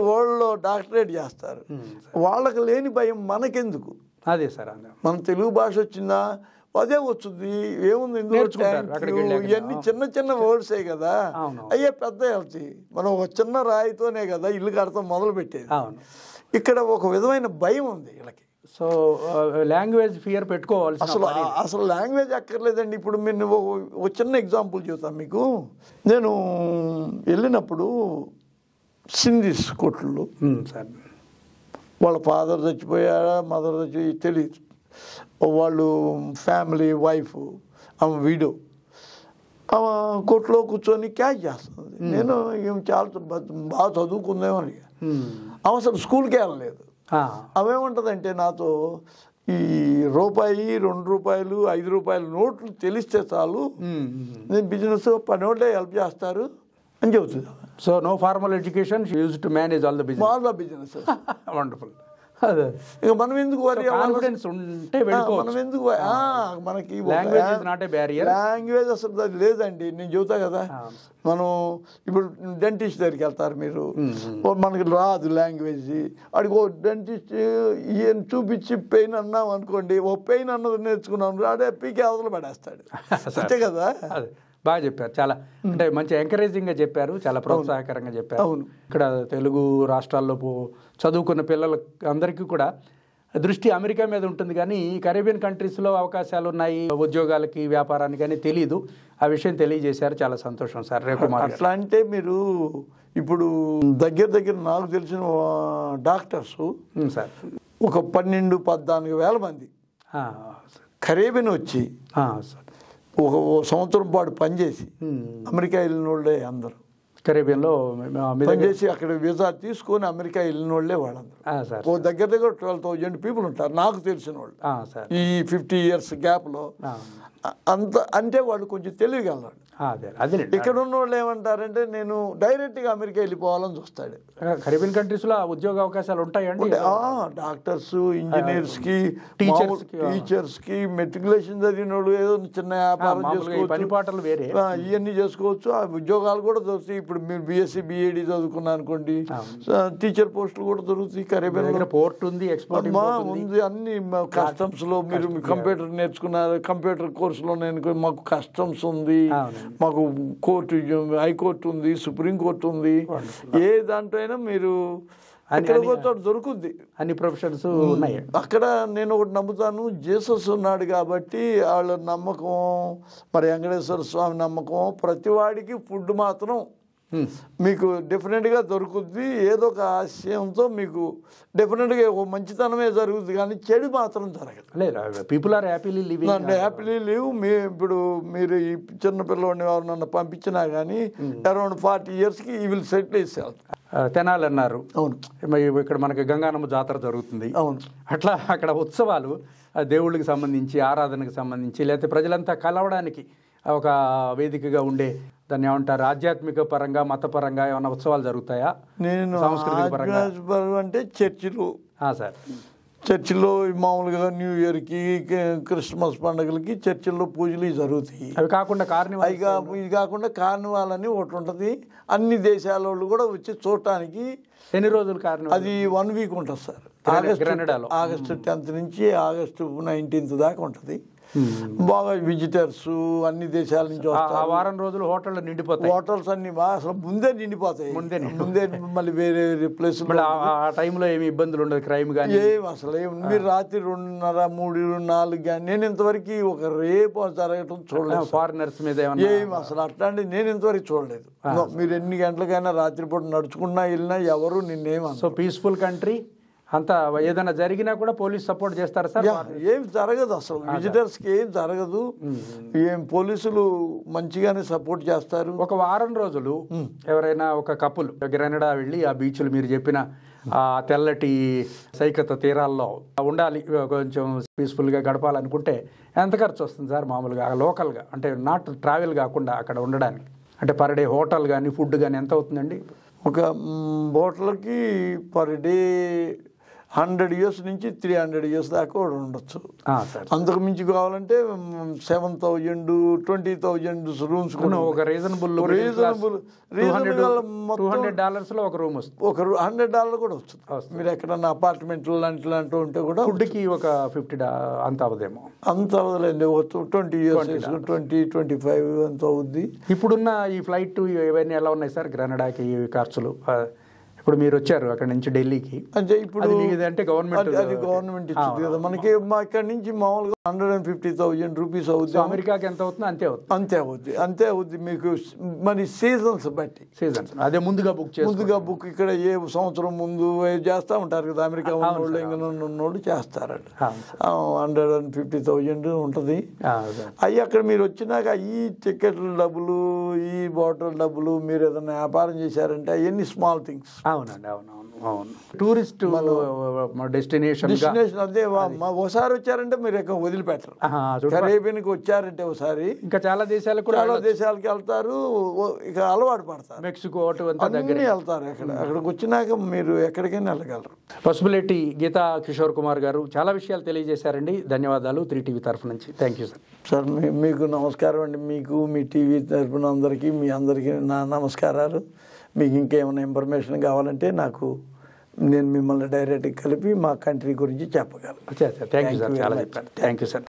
వరల్డ్లో డాక్టరేట్ చేస్తారు. వాళ్ళకి లేని భయం మనకెందుకు? అదే సార్, మన తెలుగు భాష వచ్చిందా అదే వస్తుంది, ఏముంది ఇవన్నీ చిన్న చిన్న వర్డ్సే కదా, అయ్యే పెద్ద వెళ్తాయి. మనం ఒక చిన్న రాయితోనే కదా ఇల్లు కడతాం మొదలు పెట్టేది. ఇక్కడ ఒక విధమైన భయం ఉంది వీళ్ళకి. సో లాంగ్వేజ్ ఫియర్ పెట్టుకోవాలి. అసలు లాంగ్వేజ్ అక్కర్లేదండి. ఇప్పుడు నేను ఒక చిన్న ఎగ్జాంపుల్ చెబుతాను మీకు. నేను వెళ్ళినప్పుడు సింధీస్ కోట్లు, వాళ్ళ ఫాదర్ చచ్చిపోయారా మదర్ చచ్చిపోయి తెలియదు, వాళ్ళు ఫ్యామిలీ వైఫ్ ఆమె వీడో, ఆమె కోర్టులో కూర్చొని క్యాచ్ చేస్తుంది. నేను చాలా బాగా చదువుకుందేమని, ఆమె అసలు స్కూల్కి వెళ్ళలేదు. అవేమంటుందంటే నాతో ఈ రూపాయి 2 రూపాయలు 5 రూపాయల నోట్లు తెలిస్తే చాలు, నేను బిజినెస్ పనోళ్ళే హెల్ప్ చేస్తారు అని చెబుతుంది. So no formal education, she used to manage all the business. Wonderful. ఇక మనం ఎందుకు కాన్ఫిడెన్స్ ఉంటే మనం ఎందుకు మనకి లాంగ్వేజ్ అసలు లేదండి. నేను చెబుతా కదా, మనం ఇప్పుడు డెంటిస్ట్ దగ్గరికి వెళ్తారు మీరు, మనకి రాదు లాంగ్వేజ్, అడిగి ఓ డెంటిస్ట్ ఈయన చూపించి పెయిన్ అన్నాం అనుకోండి, ఓ పెయిన్ అన్నది నేర్చుకున్నాం ఆడే పీకే అవతల పడేస్తాడు. అంతే కదా. బాగా చెప్పారు, చాలా అంటే మంచి ఎంకరేజింగ్గా చెప్పారు, చాలా ప్రోత్సాహకరంగా చెప్పారు. ఇక్కడ తెలుగు రాష్ట్రాల్లో చదువుకున్న పిల్లల అందరికీ కూడా దృష్టి అమెరికా మీద ఉంటుంది, కానీ కరేబియన్ కంట్రీస్లో అవకాశాలు ఉన్నాయి ఉద్యోగాలకి వ్యాపారానికి అని తెలీదు. ఆ విషయం తెలియజేశారు, చాలా సంతోషం సార్. రేకుమార్ అట్లా అంటే మీరు ఇప్పుడు దగ్గర నాకు తెలిసిన డాక్టర్స్ సార్ ఒక 12-14 వేల మంది కరేబియన్ వచ్చి ఒక సంవత్సరం పాటు పనిచేసి అమెరికా వెళ్ళిన వాళ్ళే అందరూ. కరేబియన్లో పనిచేసి అక్కడ వీసా తీసుకొని అమెరికా వెళ్ళిన వాళ్ళే వాళ్ళందరూ. ఓ దగ్గర 12,000 పీపుల్ ఉంటారు నాకు తెలిసిన వాళ్ళు ఈ 50 years గ్యాప్లో. అంత అంటే వాళ్ళు కొంచెం తెలియగలరు. ఇక్కడ ఉన్న వాళ్ళు ఏమంటారంటే నేను డైరెక్ట్గా అమెరికా వెళ్ళిపోవాలని చూస్తాడు. కరేబియన్ కంట్రీస్లో ఉద్యోగ అవకాశాలు ఉంటాయండి. డాక్టర్స్, ఇంజనీర్స్కి, టీచర్స్కి, మెట్రికులేషన్ చదివిన వాళ్ళు ఏదో చిన్న వ్యాపారం చేసుకోవచ్చు, పని పాటలు వేరే ఇవన్నీ చేసుకోవచ్చు. ఆ ఉద్యోగాలు కూడా దొరుకుతాయి. ఇప్పుడు మీరు BSc BEd చదువుకున్నా అనుకోండి, టీచర్ పోస్టులు కూడా దొరుకుతాయి. కరేబియన్ పోర్ట్ ఉంది, ఎక్స్పోర్ట్ ఉంది, అన్ని కస్టమ్స్లో మీరు కంప్యూటర్ నేర్చుకున్నారు, కంప్యూటర్ కోర్సులో నేను మాకు కస్టమ్స్ ఉంది, మాకు కోర్టు హైకోర్టు ఉంది, సుప్రీంకోర్టు ఉంది. ఏ దాంట్లో అయినా మీరు దొరుకుద్ది, అన్ని ప్రొఫెషన్స్ ఉన్నాయి అక్కడ. నేను ఒకటి నమ్ముతాను, జీసస్ ఉన్నాడు కాబట్టి వాళ్ళ నమ్మకం, మరి వెంకటేశ్వర స్వామి నమ్మకం, ప్రతివాడికి ఫుడ్ మాత్రం మీకు డెఫినెట్గా దొరుకుద్ది. ఏదో ఒక ఆశయంతో మీకు డెఫినెట్గా ఒక మంచితనమే జరుగుతుంది, కానీ చెడు మాత్రం జరగదు. People are happily living, happily live. ఇప్పుడు మీరు ఈ చిన్న పిల్లవాడిని ఎవరినన్నా పంపించినా కానీ అరౌండ్ 40 yearsకి ఈ విల్ సెటిల్ చేసేవాళ్ళు. తెనాలి అన్నారు. అవును, ఇక్కడ మనకి గంగానమ్మ జాతర జరుగుతుంది. అవును, అట్లా అక్కడ ఉత్సవాలు దేవుళ్ళకి సంబంధించి, ఆరాధనకు సంబంధించి, లేకపోతే ప్రజలంతా కలవడానికి ఒక వేదికగా ఉండే, దాన్ని ఏమంటారు, ఆధ్యాత్మిక పరంగా మతపరంగా ఏమైనా ఉత్సవాలు జరుగుతాయా? నేను సాంస్కృతిక పరంగా అంటే చర్చిలు, సార్ చర్చిల్లో మామూలుగా న్యూ ఇయర్కి, క్రిస్మస్ పండుగలకి చర్చిల్లో పూజలు జరుగుతాయి. అవి కాకుండా కార్నివాల్, ఇది కాకుండా కార్నివాల్ అని ఒకటి ఉంటుంది. అన్ని దేశాల వాళ్ళు కూడా వచ్చి చూడటానికి. ఎన్ని రోజులు కార్నివాల్? అది 1 week ఉంటుంది సార్. ఆగస్టు 10th నుంచి ఆగస్టు 19th దాకా ఉంటుంది. బాగా విజిటర్స్ అన్ని దేశాల నుంచి వస్తారు. వారం రోజులు హోటళ్ళు నిండిపోతాయి. హోటల్స్ అన్ని అసలు ముందే నిండిపోతాయి. ముందే మళ్ళీ వేరే ప్లేస్. ఆ టైంలో ఏమి ఇబ్బందులు ఉండదు, క్రైమ్ కానీ ఏం అసలు ఏం. మీరు రాత్రి 2:30, 3, 4 కానీ నేను ఇంతవరకు ఒక రేపు జరగటం చూడలేదు. ఫారినర్స్ మీద ఏం అసలు అట్లాంటి నేను ఇంతవరకు చూడలేదు. మీరు ఎన్ని గంటలకైనా రాత్రిపూట నడుచుకున్నా వెళ్ళినా ఎవరు నిన్నేమో. సో పీస్ఫుల్ కంట్రీ, అంతా ఏదైనా జరిగినా కూడా పోలీస్ సపోర్ట్ చేస్తారు సార్? ఏం జరగదు, అసలు విజిటర్స్కి ఏం జరగదు. ఏం పోలీసులు మంచిగానే సపోర్ట్ చేస్తారు. ఒక వారం రోజులు ఎవరైనా ఒక కపుల్ గ్రెనడా వెళ్ళి ఆ బీచ్లు మీరు చెప్పిన ఆ తెల్లటి సైకత తీరాల్లో ఉండాలి, కొంచెం పీస్ఫుల్గా గడపాలనుకుంటే ఎంత ఖర్చు వస్తుంది సార్ మామూలుగా లోకల్గా, అంటే నాట్ ట్రావెల్ కాకుండా అక్కడ ఉండడానికి? అంటే పర్ డే హోటల్ కానీ ఫుడ్ కానీ ఎంత అవుతుందండి? ఒక హోటల్కి పర్ డే 100 years నుంచి 300 years దాకా కూడా ఉండొచ్చు. అంతకు మించి కావాలంటే 7,000 20,000 రూమ్స్ ఒక రీజనబుల్ $200 ఒక రూమ్ వస్తుంది. ఒక $100 కూడా వస్తుంది. మీరు ఎక్కడన్నా అపార్ట్మెంట్లు లాంటి ఉంటే కూడా ఫుడ్కి ఒక $50 అంత అవదేమో. అంత అవదలేండి, 20 years 20-25 అంత అవుద్ది. ఇప్పుడున్న ఈ ఫ్లైట్ ఇవన్నీ ఎలా ఉన్నాయి సార్ గ్రెనడాకి ఖర్చులు? ఇప్పుడు మీరు వచ్చారు అక్కడ నుంచి ఢిల్లీకి, అంటే ఇప్పుడు అంటే గవర్నమెంట్ ఇచ్చింది కదా మనకి. ఇక్కడ నుంచి మామూలుగా 150,000 రూపీస్ అవుతుంది. అమెరికాకి ఎంత అవుతుంది? అంతే అవుద్ది మీకు. మరి సీజన్స్ బట్టి అదే ముందుగా బుక్ ఇక్కడ ఏ సంవత్సరం ముందు చేస్తూ ఉంటారు కదా, అమెరికా ఉన్నోళ్ళు ఇంగ్లాండ్ ఉన్నోళ్ళు చేస్తారండి. 150,000 ఉంటుంది. అవి అక్కడ మీరు వచ్చినాక ఈ టికెట్ల డబ్బులు, ఈ బాటిల్ డబ్బులు, మీరు ఏదైనా వ్యాపారం చేశారంటే అవన్నీ స్మాల్ థింగ్స్. అవునండి, అవును. టూరిస్ట్ డెస్టినేషన్ అదే. ఒకసారి వచ్చారంటే మీరు ఎక్కడ వదిలిపెట్టరు. కరేబియన్కి వచ్చారంటే ఒకసారి ఇంకా చాలా దేశాలకి వెళ్తారు, ఇక అలవాటు పడతారు. మెక్సికో దగ్గర వెళ్తారు. అక్కడికి వచ్చినాక మీరు ఎక్కడికైనా వెళ్ళగలరు. పసుపులేటి గీతా కిషోర్ కుమార్ గారు చాలా విషయాలు తెలియజేశారండి. ధన్యవాదాలు 3TV తరఫు నుంచి. Thank you sir. సార్ మీకు నమస్కారం అండి. మీకు మీ టీవీ తరఫున అందరికీ నా నమస్కారాలు. మీకు ఇంకేమైనా ఇన్ఫర్మేషన్ కావాలంటే నేను మిమ్మల్ని డైరెక్ట్గా కలిపి మా కంట్రీ గురించి చెప్పగలను. థ్యాంక్ యూ సార్, చాలా చెప్పారు. Thank you sir.